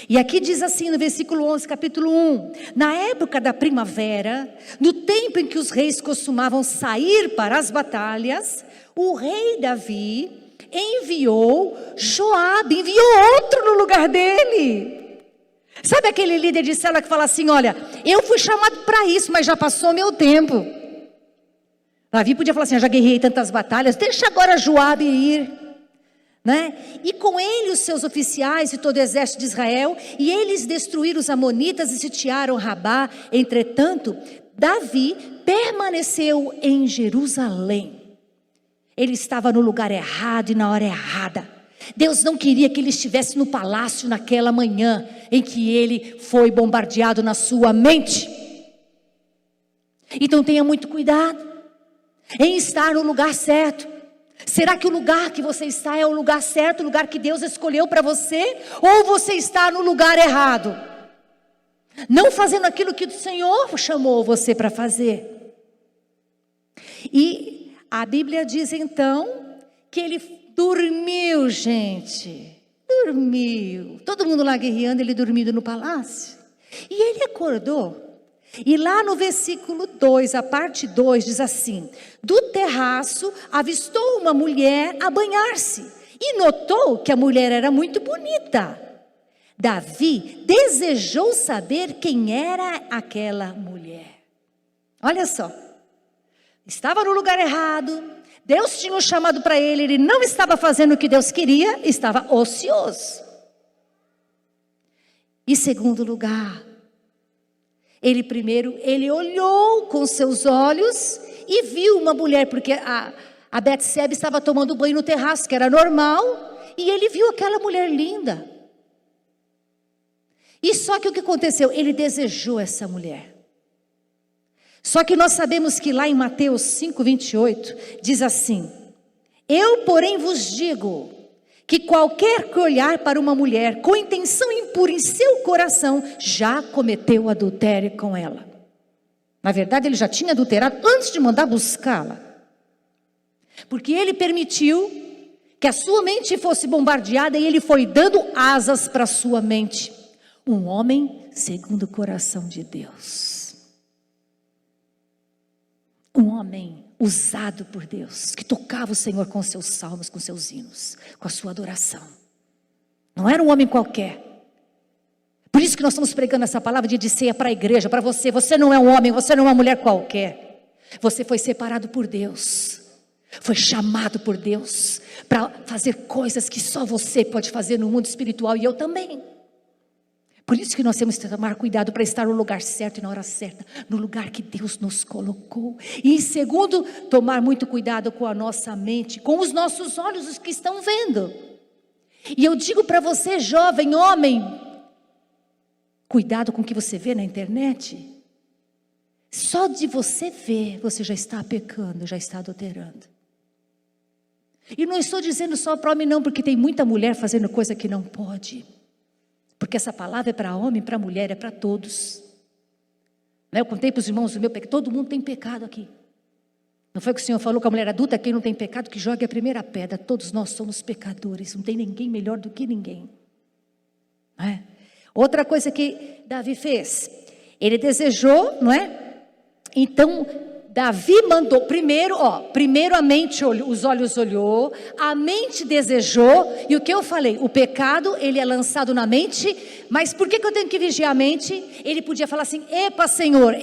E aqui diz assim no versículo 11, capítulo 1: na época da primavera, no tempo em que os reis costumavam sair para as batalhas, o rei Davi enviou Joabe, enviou outro no lugar dele. Sabe aquele líder de célula que fala assim: olha, eu fui chamado para isso, mas já passou meu tempo. Davi podia falar assim: eu já guerrei tantas batalhas, deixa agora Joabe ir, né? E com ele os seus oficiais e todo o exército de Israel, e eles destruíram os amonitas e sitiaram Rabá. Entretanto, Davi permaneceu em Jerusalém. Ele estava no lugar errado e na hora errada. Deus não queria que ele estivesse no palácio naquela manhã em que ele foi bombardeado na sua mente. Então tenha muito cuidado em estar no lugar certo. Será que o lugar que você está é o lugar certo, o lugar que Deus escolheu para você? Ou você está no lugar errado? Não fazendo aquilo que o Senhor chamou você para fazer. E a Bíblia diz então que ele dormiu, gente. Dormiu. Todo mundo lá guerreando, ele dormindo no palácio. E ele acordou. E lá no versículo 2, a parte 2 diz assim: do terraço avistou uma mulher a banhar-se e notou que a mulher era muito bonita. Davi desejou saber quem era aquela mulher. Olha só, estava no lugar errado, Deus tinha um chamado para ele, ele não estava fazendo o que Deus queria, estava ocioso. E segundo lugar, ele olhou com seus olhos e viu uma mulher, porque a Betsebe estava tomando banho no terraço, que era normal, e ele viu aquela mulher linda. E só que o que aconteceu? Ele desejou essa mulher. Só que nós sabemos que lá em Mateus 5:28, diz assim: eu, porém, vos digo, que qualquer que olhar para uma mulher com intenção impura em seu coração, já cometeu adultério com ela. Na verdade, ele já tinha adulterado antes de mandar buscá-la. Porque ele permitiu que a sua mente fosse bombardeada e ele foi dando asas para a sua mente. Um homem segundo o coração de Deus. Um homem usado por Deus, que tocava o Senhor com seus salmos, com seus hinos, com a sua adoração. Não era um homem qualquer. Por isso que nós estamos pregando essa palavra de ceia para a igreja, para você. Você não é um homem, você não é uma mulher qualquer. Você foi separado por Deus. Foi chamado por Deus para fazer coisas que só você pode fazer no mundo espiritual, e eu também. Por isso que nós temos que tomar cuidado para estar no lugar certo e na hora certa, no lugar que Deus nos colocou. E em segundo, tomar muito cuidado com a nossa mente, com os nossos olhos, os que estão vendo. E eu digo para você, jovem, homem, cuidado com o que você vê na internet. Só de você ver, você já está pecando, já está adulterando. E não estou dizendo só para homem não, porque tem muita mulher fazendo coisa que não pode. Porque essa palavra é para homem, para mulher, é para todos. Eu contei para os irmãos do meu pecado, todo mundo tem pecado aqui. Não foi que o Senhor falou que a mulher adulta, quem não tem pecado, que jogue a primeira pedra. Todos nós somos pecadores, não tem ninguém melhor do que ninguém. Não é? Outra coisa que Davi fez, ele desejou, não é? Então, Davi mandou, primeiro a mente olhou, os olhos olhou, a mente desejou, e o que eu falei? O pecado, ele é lançado na mente, mas por que eu tenho que vigiar a mente? Ele podia falar assim: epa Senhor,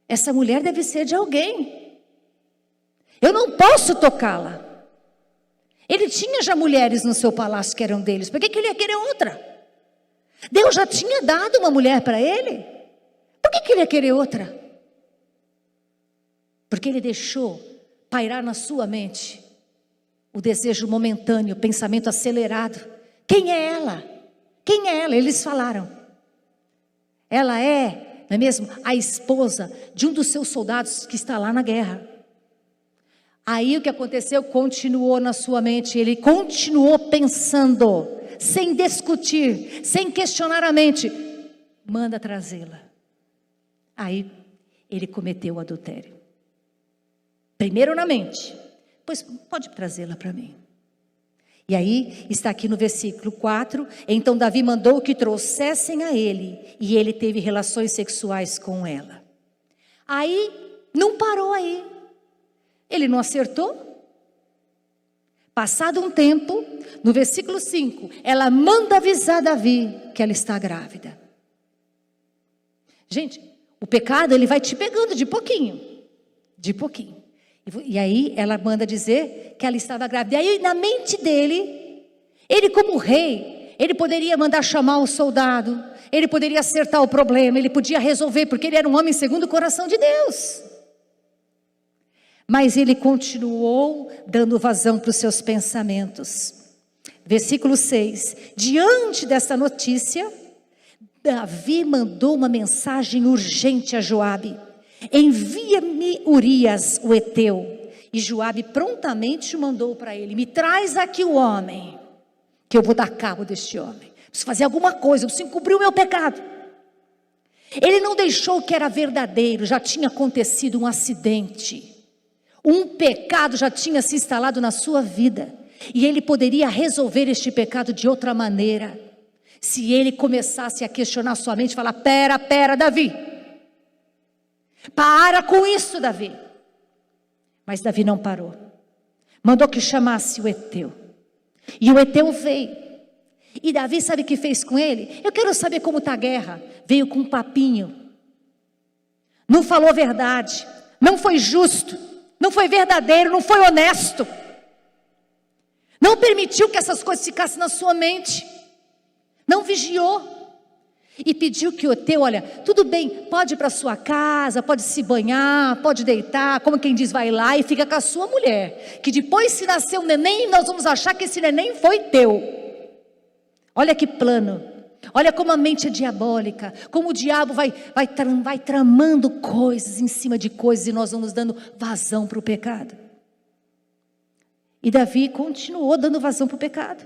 essa mulher deve ser de alguém, eu não posso tocá-la. Ele tinha já mulheres no seu palácio que eram deles, por que ele ia querer outra? Deus já tinha dado uma mulher para ele. Por que ele ia querer outra? Porque ele deixou pairar na sua mente o desejo momentâneo, o pensamento acelerado. Quem é ela? Quem é ela? Eles falaram. Ela é, não é mesmo, a esposa de um dos seus soldados que está lá na guerra. Aí o que aconteceu? Continuou na sua mente, ele continuou pensando, sem discutir, sem questionar a mente. Manda trazê-la. Aí ele cometeu o adultério. Primeiro na mente. Pois pode trazê-la para mim. E aí está aqui no versículo 4. Então Davi mandou que trouxessem a ele, e ele teve relações sexuais com ela. Aí não parou aí. Ele não acertou. Passado um tempo, no versículo 5, ela manda avisar Davi que ela está grávida. Gente, o pecado ele vai te pegando de pouquinho. De pouquinho. E aí ela manda dizer que ela estava grávida. E aí na mente dele, ele como rei, ele poderia mandar chamar o soldado, ele poderia acertar o problema, ele podia resolver, porque ele era um homem segundo o coração de Deus. Mas ele continuou dando vazão para os seus pensamentos. Versículo 6. Diante dessa notícia, Davi mandou uma mensagem urgente a Joabe: envia-me Urias, o heteu. E Joabe prontamente mandou para ele: me traz aqui o homem, que eu vou dar cabo deste homem. Preciso fazer alguma coisa, eu preciso encobrir o meu pecado. Ele não deixou o que era verdadeiro, já tinha acontecido um acidente. Um pecado já tinha se instalado na sua vida. E ele poderia resolver este pecado de outra maneira. Se ele começasse a questionar sua mente, falar: pera, Davi. Para com isso, Davi. Mas Davi não parou. Mandou que chamasse o heteu. E o heteu veio. E Davi sabe o que fez com ele? Eu quero saber como está a guerra. Veio com um papinho. Não falou a verdade. Não foi justo. Não foi verdadeiro, não foi honesto. Não permitiu que essas coisas ficassem na sua mente. Não vigiou. E pediu que o heteu: olha, tudo bem, pode ir para sua casa, pode se banhar, pode deitar, como quem diz, vai lá e fica com a sua mulher. Que depois, se nascer um neném, nós vamos achar que esse neném foi teu. Olha que plano. Olha como a mente é diabólica, como o diabo vai tramando coisas em cima de coisas, e nós vamos dando vazão para o pecado. E Davi continuou dando vazão para o pecado.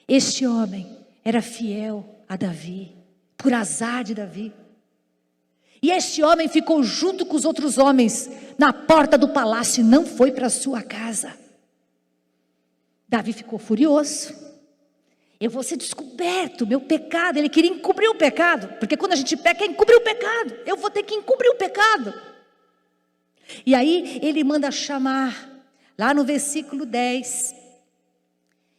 Este homem era fiel a Davi, por azar de Davi. E este homem ficou junto com os outros homens na porta do palácio e não foi para sua casa. Davi ficou furioso. Eu vou ser descoberto, meu pecado. Ele queria encobrir o pecado, porque quando a gente peca é encobrir o pecado. Eu vou ter que encobrir o pecado. E aí ele manda chamar, lá no versículo 10,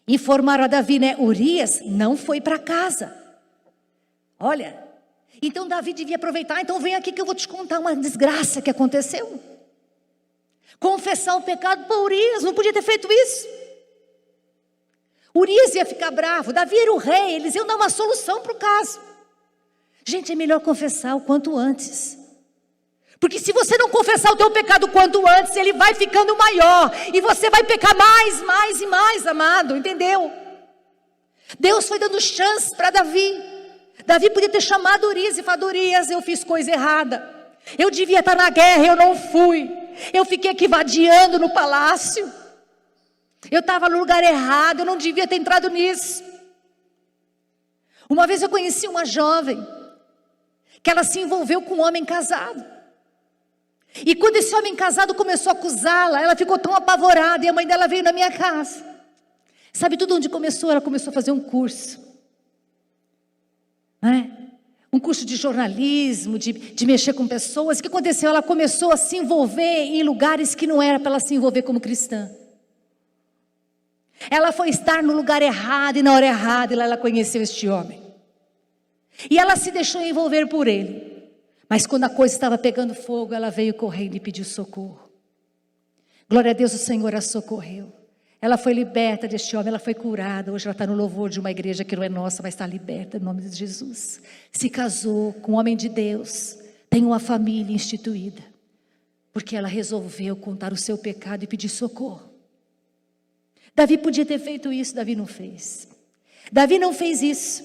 informaram a Davi, né? Urias não foi para casa. Olha, então Davi devia aproveitar. Então vem aqui que eu vou te contar uma desgraça que aconteceu. Confessar o pecado para Urias, não podia ter feito isso. Urias ia ficar bravo, Davi era o rei, eles iam dar uma solução para o caso. Gente, é melhor confessar o quanto antes. Porque se você não confessar o teu pecado o quanto antes, ele vai ficando maior. E você vai pecar mais e mais, amado, entendeu? Deus foi dando chance para Davi. Davi podia ter chamado Urias e falado: Urias, eu fiz coisa errada. Eu devia estar na guerra, eu não fui. Eu fiquei aqui vadiando no palácio. Eu estava no lugar errado, eu não devia ter entrado nisso. Uma vez eu conheci uma jovem, que ela se envolveu com um homem casado. E quando esse homem casado começou a acusá-la, ela ficou tão apavorada, e a mãe dela veio na minha casa. Sabe tudo onde começou? Ela começou a fazer um curso. Um curso de jornalismo, de mexer com pessoas. O que aconteceu? Ela começou a se envolver em lugares que não era para ela se envolver como cristã. Ela foi estar no lugar errado e na hora errada, e lá ela conheceu este homem. E ela se deixou envolver por ele. Mas quando a coisa estava pegando fogo, ela veio correndo e pediu socorro. Glória a Deus, o Senhor a socorreu. Ela foi liberta deste homem, ela foi curada. Hoje ela está no louvor de uma igreja que não é nossa, mas está liberta, em nome de Jesus. Se casou com um homem de Deus, tem uma família instituída. Porque ela resolveu contar o seu pecado e pedir socorro. Davi podia ter feito isso, Davi não fez. Davi não fez isso.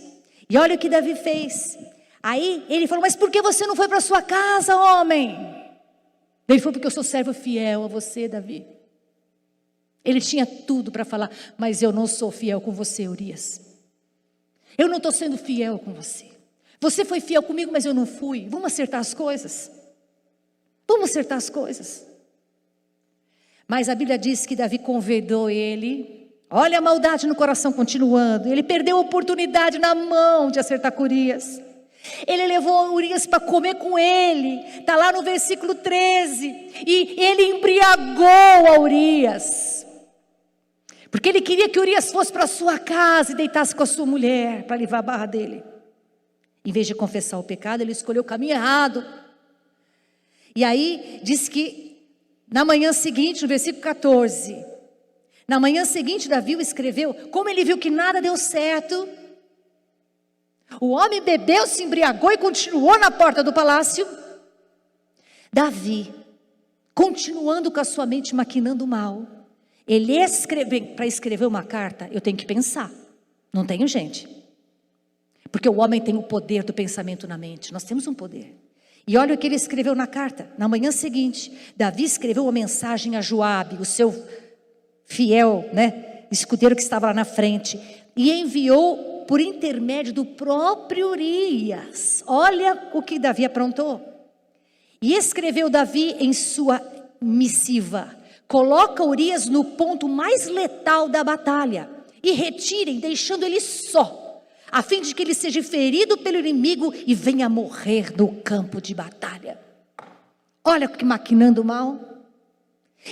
E olha o que Davi fez. Aí ele falou: mas por que você não foi para sua casa, homem? Ele falou: porque eu sou servo fiel a você, Davi. Ele tinha tudo para falar: mas eu não sou fiel com você, Urias. Eu não estou sendo fiel com você. Você foi fiel comigo, mas eu não fui. Vamos acertar as coisas. Vamos acertar as coisas. Mas a Bíblia diz que Davi convidou ele. Olha a maldade no coração continuando. Ele perdeu a oportunidade na mão de acertar com Urias. Ele levou Urias para comer com ele. Está lá no versículo 13. E ele embriagou a Urias. Porque ele queria que Urias fosse para a sua casa e deitasse com a sua mulher, para livrar a barra dele. Em vez de confessar o pecado, ele escolheu o caminho errado. E aí diz que na manhã seguinte, no versículo 14, na manhã seguinte Davi escreveu, como ele viu que nada deu certo, o homem bebeu, se embriagou e continuou na porta do palácio. Davi, continuando com a sua mente maquinando mal, ele para escrever uma carta, eu tenho que pensar, não tenho gente, porque o homem tem o poder do pensamento na mente, nós temos um poder. E olha o que ele escreveu na carta. Na manhã seguinte, Davi escreveu uma mensagem a Joabe, o seu fiel, escudeiro que estava lá na frente, e enviou por intermédio do próprio Urias. Olha o que Davi aprontou. E escreveu Davi em sua missiva: coloca Urias no ponto mais letal da batalha e retirem, deixando ele só, a fim de que ele seja ferido pelo inimigo e venha morrer no campo de batalha. Olha que maquinando mal.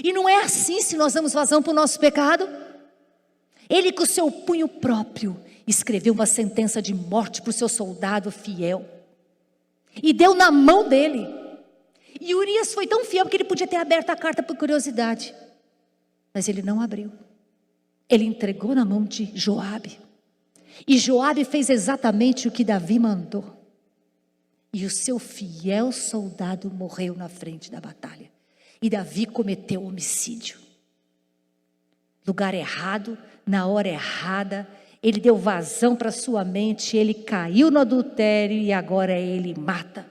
E não é assim se nós damos vazão para o nosso pecado. Ele com o seu punho próprio escreveu uma sentença de morte para o seu soldado fiel e deu na mão dele. E Urias foi tão fiel que ele podia ter aberto a carta por curiosidade, mas ele não abriu. Ele entregou na mão de Joabe. E Joabe fez exatamente o que Davi mandou. E o seu fiel soldado morreu na frente da batalha. E Davi cometeu homicídio. Lugar errado, na hora errada. Ele deu vazão para sua mente. Ele caiu no adultério e agora ele mata.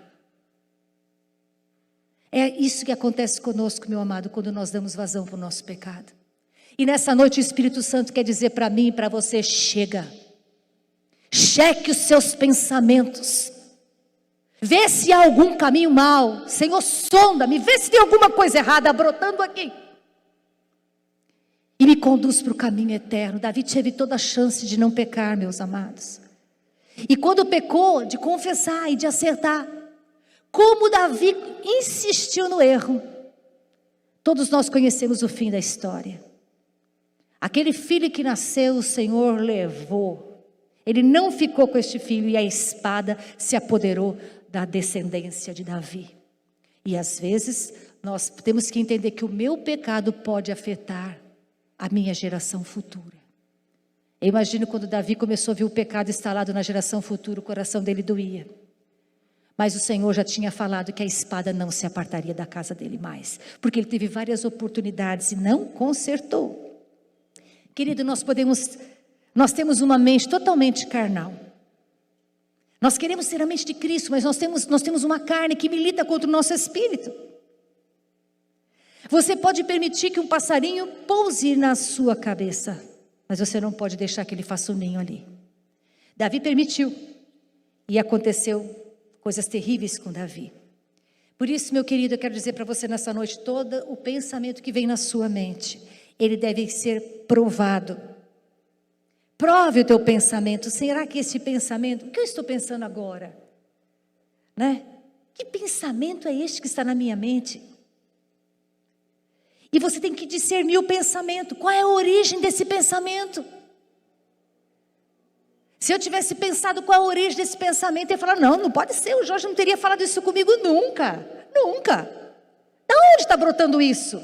É isso que acontece conosco, meu amado, quando nós damos vazão para o nosso pecado. E nessa noite o Espírito Santo quer dizer para mim e para você: chega. Cheque os seus pensamentos. Vê se há algum caminho mau. Senhor, sonda-me, vê se tem alguma coisa errada brotando aqui. E me conduz para o caminho eterno. Davi teve toda a chance de não pecar, meus amados. E quando pecou, de confessar e de acertar. Como Davi insistiu no erro. Todos nós conhecemos o fim da história. Aquele filho que nasceu, o Senhor levou. Ele não ficou com este filho e a espada se apoderou da descendência de Davi. E às vezes nós temos que entender que o meu pecado pode afetar a minha geração futura. Eu imagino quando Davi começou a ver o pecado instalado na geração futura, o coração dele doía. Mas o Senhor já tinha falado que a espada não se apartaria da casa dele mais, porque ele teve várias oportunidades e não consertou. Querido, nós temos uma mente totalmente carnal. Nós queremos ter a mente de Cristo, mas nós temos uma carne que milita contra o nosso espírito. Você pode permitir que um passarinho pouse na sua cabeça, mas você não pode deixar que ele faça um ninho ali. Davi permitiu, e aconteceu coisas terríveis com Davi. Por isso, meu querido, eu quero dizer para você nessa noite, todo o pensamento que vem na sua mente, ele deve ser provado. Prove o teu pensamento. Será que esse pensamento, o que eu estou pensando agora? Que pensamento é este que está na minha mente? E você tem que discernir o pensamento. Qual é a origem desse pensamento? Se eu tivesse pensado qual a origem desse pensamento, eu ia falar: não pode ser, o Jorge não teria falado isso comigo nunca. Nunca. Da onde está brotando isso?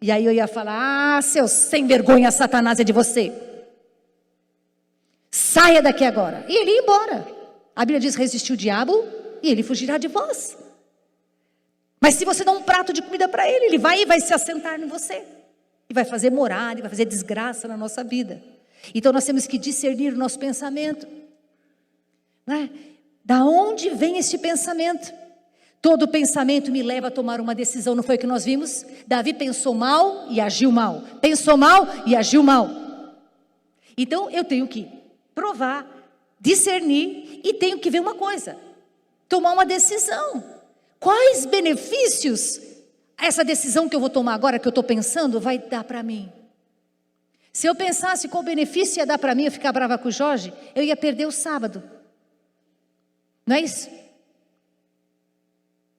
E aí eu ia falar: seu sem vergonha, Satanás, é de você. Saia daqui agora. E ele ia embora. A Bíblia diz: resistiu o diabo e ele fugirá de vós. Mas se você dá um prato de comida para ele, ele vai se assentar em você. E vai fazer morada, e vai fazer desgraça na nossa vida. Então nós temos que discernir o nosso pensamento. Da onde vem este pensamento? Todo pensamento me leva a tomar uma decisão, não foi o que nós vimos? Davi pensou mal e agiu mal. Pensou mal e agiu mal. Então eu tenho que provar, discernir e tenho que ver uma coisa. Tomar uma decisão. Quais benefícios essa decisão que eu vou tomar agora, que eu estou pensando, vai dar para mim. Se eu pensasse qual benefício ia dar para mim eu ficar brava com o Jorge, eu ia perder o sábado. Não é isso?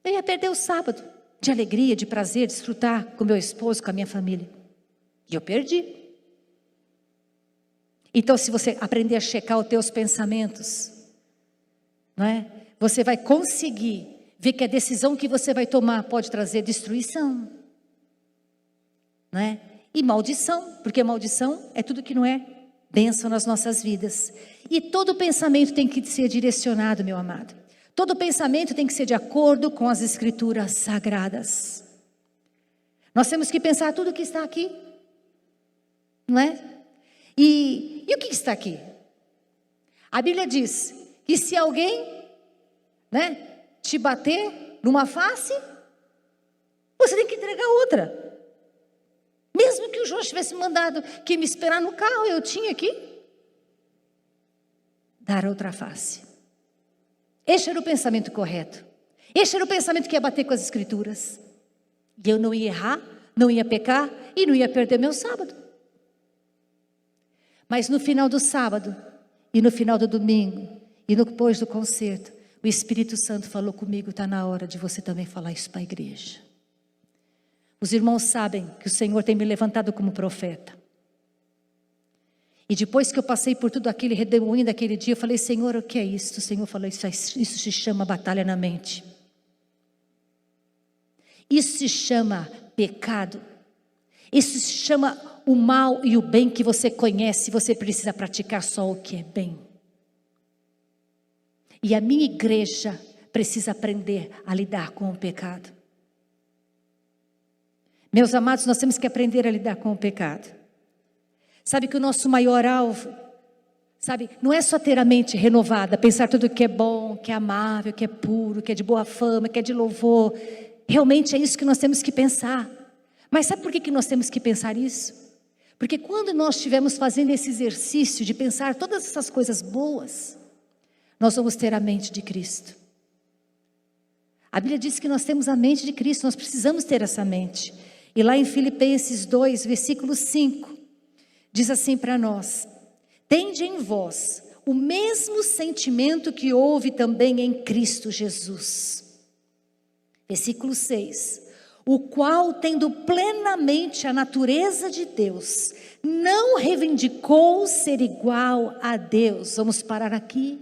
Eu ia perder o sábado de alegria, de prazer, de desfrutar com meu esposo, com a minha família. E eu perdi. Então, se você aprender a checar os teus pensamentos, não é? Você vai conseguir ver que a decisão que você vai tomar pode trazer destruição, não é? E maldição, porque maldição é tudo que não é bênção nas nossas vidas. E todo pensamento tem que ser direcionado, meu amado. Todo pensamento tem que ser de acordo com as escrituras sagradas. Nós temos que pensar tudo que está aqui, não é? E o que está aqui? A Bíblia diz que se alguém, né, te bater numa face, você tem que entregar outra. Mesmo que o João tivesse mandado que me esperar no carro, eu tinha que dar outra face. Este era o pensamento correto. Este era o pensamento que ia bater com as escrituras. E eu não ia errar, não ia pecar e não ia perder meu sábado. Mas no final do sábado e no final do domingo e depois do concerto, o Espírito Santo falou comigo, está na hora de você também falar isso para a igreja. Os irmãos sabem que o Senhor tem me levantado como profeta. E depois que eu passei por tudo aquele redemoinho daquele dia, eu falei, Senhor, o que é isso? O Senhor falou, isso se chama batalha na mente. Isso se chama pecado. Isso se chama o mal e o bem que você conhece. Você precisa praticar só o que é bem. E a minha igreja precisa aprender a lidar com o pecado. Meus amados, nós temos que aprender a lidar com o pecado. Sabe que o nosso maior alvo, sabe, não é só ter a mente renovada, pensar tudo que é bom, que é amável, que é puro, que é de boa fama, que é de louvor. Realmente é isso que nós temos que pensar. Mas sabe por que nós temos que pensar isso? Porque quando nós estivermos fazendo esse exercício de pensar todas essas coisas boas, nós vamos ter a mente de Cristo. A Bíblia diz que nós temos a mente de Cristo, nós precisamos ter essa mente. E lá em Filipenses 2, versículo 5, diz assim para nós: tende em vós o mesmo sentimento que houve também em Cristo Jesus. Versículo 6, o qual, tendo plenamente a natureza de Deus, não reivindicou ser igual a Deus. Vamos parar aqui.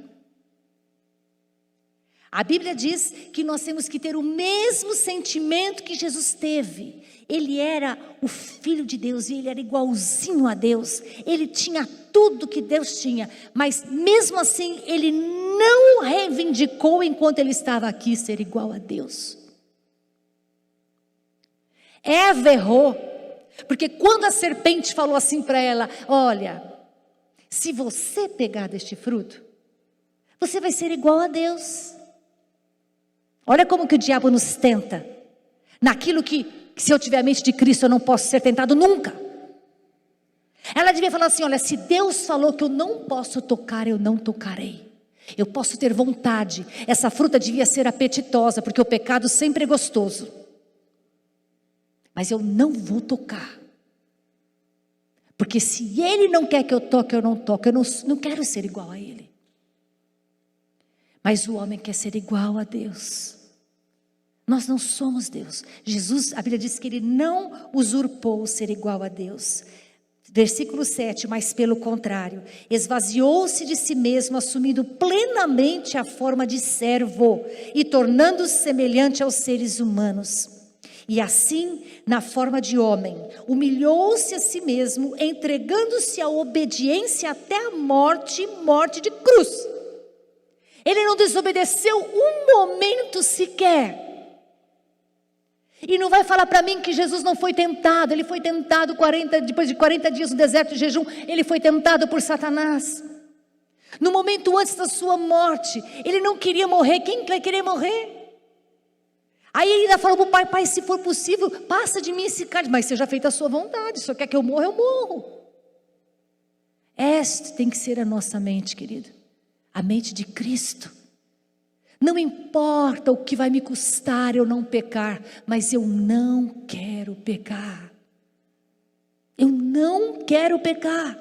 A Bíblia diz que nós temos que ter o mesmo sentimento que Jesus teve. Ele era o Filho de Deus e ele era igualzinho a Deus. Ele tinha tudo que Deus tinha, mas mesmo assim ele não reivindicou enquanto ele estava aqui ser igual a Deus. Eva errou, porque quando a serpente falou assim para ela, olha, se você pegar deste fruto, você vai ser igual a Deus. Olha como que o diabo nos tenta, naquilo que se eu tiver a mente de Cristo eu não posso ser tentado nunca. Ela devia falar assim, olha, se Deus falou que eu não posso tocar, eu não tocarei. Eu posso ter vontade, essa fruta devia ser apetitosa, porque o pecado sempre é gostoso. Mas eu não vou tocar. Porque se Ele não quer que eu toque, eu não toco. Eu não quero ser igual a Ele. Mas o homem quer ser igual a Deus. Nós não somos Deus. Jesus, a Bíblia diz que Ele não usurpou ser igual a Deus. Versículo 7, mas pelo contrário, esvaziou-se de si mesmo, assumindo plenamente a forma de servo e tornando-se semelhante aos seres humanos. E assim, na forma de homem, humilhou-se a si mesmo, entregando-se à obediência até a morte, morte de cruz. Ele não desobedeceu um momento sequer. E não vai falar para mim que Jesus não foi tentado. Ele foi tentado depois de 40 dias no deserto de jejum. Ele foi tentado por Satanás. No momento antes da sua morte, ele não queria morrer. Quem vai querer morrer? Aí ele ainda falou para o pai, pai, se for possível, passa de mim esse cálice. Mas seja feita a sua vontade. Se você quer que eu morra, eu morro. Esta tem que ser a nossa mente, querido. A mente de Cristo. Não importa o que vai me custar eu não pecar, mas eu não quero pecar. Eu não quero pecar.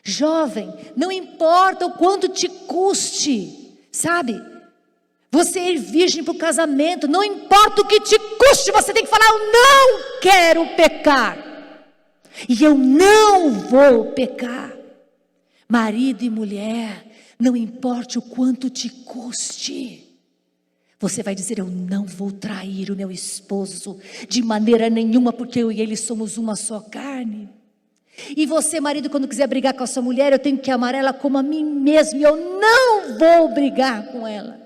Jovem, não importa o quanto te custe, sabe? Você ir virgem para o casamento, não importa o que te custe, você tem que falar: eu não quero pecar. E eu não vou pecar. Marido e mulher, não importa o quanto te custe, você vai dizer: eu não vou trair o meu esposo de maneira nenhuma, porque eu e ele somos uma só carne. E você, marido, quando quiser brigar com a sua mulher, eu tenho que amar ela como a mim mesmo, e eu não vou brigar com ela.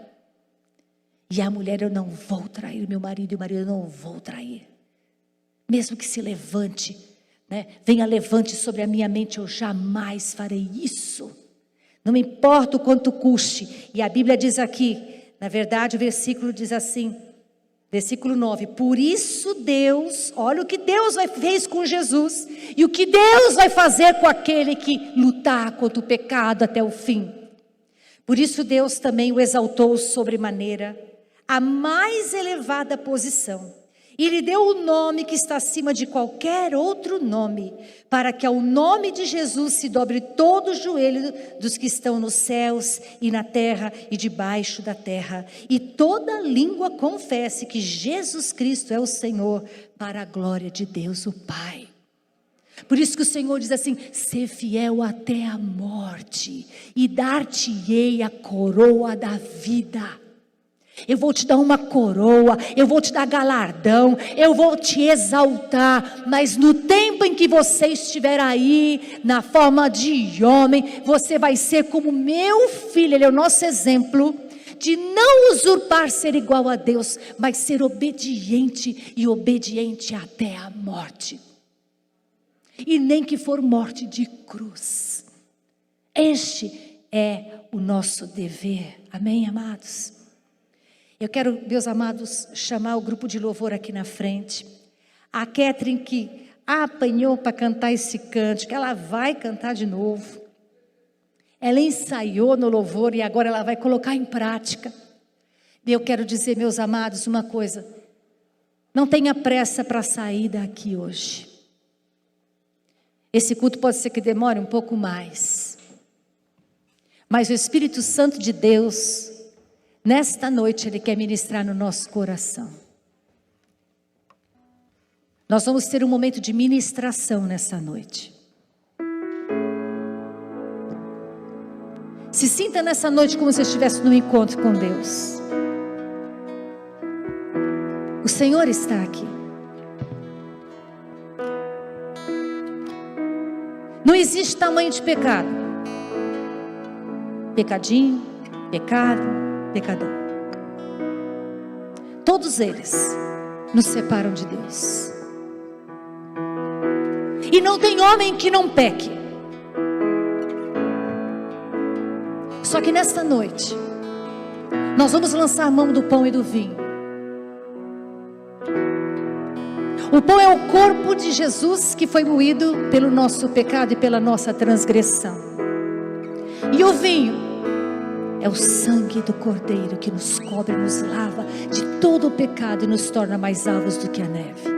E a mulher: eu não vou trair o meu marido, e o marido: eu não vou trair. Mesmo que se levante, venha levante sobre a minha mente, eu jamais farei isso. Não me importa o quanto custe. E a Bíblia diz aqui, na verdade o versículo diz assim, versículo 9: por isso Deus, olha o que Deus fez com Jesus, e o que Deus vai fazer com aquele que lutar contra o pecado até o fim. Por isso Deus também o exaltou sobremaneira, a mais elevada posição, e lhe deu o nome que está acima de qualquer outro nome, para que ao nome de Jesus se dobre todo o joelho dos que estão nos céus e na terra e debaixo da terra, e toda língua confesse que Jesus Cristo é o Senhor, para a glória de Deus o Pai. Por isso que o Senhor diz assim: ser fiel até a morte, e dar-te-ei a coroa da vida. Eu vou te dar uma coroa, eu vou te dar galardão, eu vou te exaltar, mas no tempo em que você estiver aí, na forma de homem, você vai ser como meu filho. Ele é o nosso exemplo de não usurpar ser igual a Deus, mas ser obediente, e obediente até a morte. E nem que for morte de cruz. Este é o nosso dever, amém, amados? Eu quero, meus amados, chamar o grupo de louvor aqui na frente. A Catherine, que apanhou para cantar esse cântico, ela vai cantar de novo. Ela ensaiou no louvor e agora ela vai colocar em prática. E eu quero dizer, meus amados, uma coisa: não tenha pressa para sair daqui hoje. Esse culto pode ser que demore um pouco mais, mas o Espírito Santo de Deus, nesta noite, Ele quer ministrar no nosso coração. Nós vamos ter um momento de ministração nessa noite. Se sinta nessa noite como se estivesse num encontro com Deus. O Senhor está aqui. Não existe tamanho de pecado. Pecadinho, pecado, pecador. Todos eles nos separam de Deus. E não tem homem que não peque. Só que nesta noite nós vamos lançar a mão do pão e do vinho. O pão é o corpo de Jesus que foi moído pelo nosso pecado e pela nossa transgressão. E o vinho é o sangue do Cordeiro que nos cobre, nos lava de todo o pecado e nos torna mais alvos do que a neve.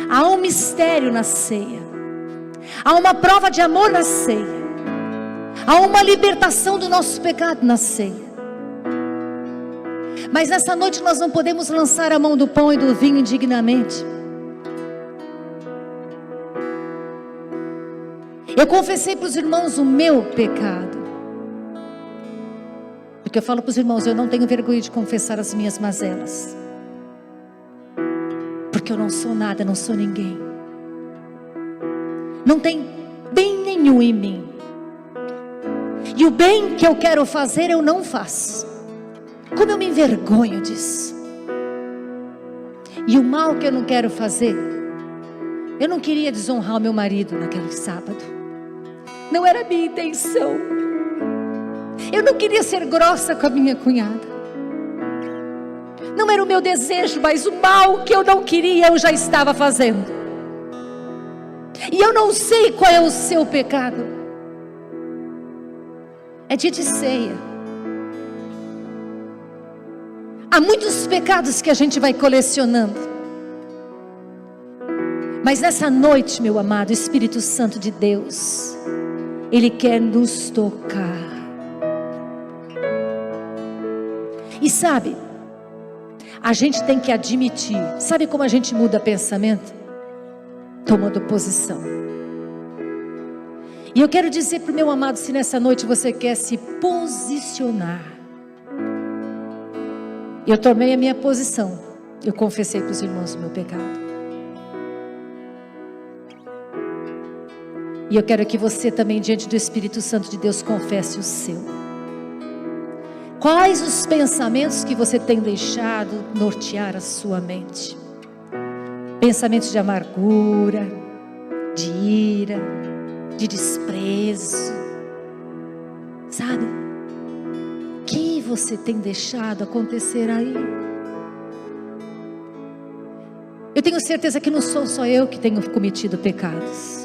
Há um mistério na ceia. Há uma prova de amor na ceia. Há uma libertação do nosso pecado na ceia. Mas nessa noite nós não podemos lançar a mão do pão e do vinho indignamente. Eu confessei para os irmãos o meu pecado. Porque eu falo para os irmãos, eu não tenho vergonha de confessar as minhas mazelas. Porque eu não sou nada, não sou ninguém. Não tem bem nenhum em mim. E o bem que eu quero fazer, eu não faço. Como eu me envergonho disso. E o mal que eu não quero fazer, eu não queria desonrar o meu marido naquele sábado. Não era a minha intenção. Eu não queria ser grossa com a minha cunhada. Não era o meu desejo, mas o mal que eu não queria, eu já estava fazendo. E eu não sei qual é o seu pecado. É dia de ceia. Há muitos pecados que a gente vai colecionando. Mas nessa noite, meu amado, o Espírito Santo de Deus, Ele quer nos tocar. E sabe, a gente tem que admitir. Sabe como a gente muda pensamento? Tomando posição. E eu quero dizer para o meu amado, se nessa noite você quer se posicionar. Eu tomei a minha posição. Eu confessei para os irmãos o meu pecado. E eu quero que você também, diante do Espírito Santo de Deus, confesse o seu. Quais os pensamentos que você tem deixado nortear a sua mente? Pensamentos de amargura, de ira, de desprezo, sabe? O que você tem deixado acontecer aí? Eu tenho certeza que não sou só eu que tenho cometido pecados.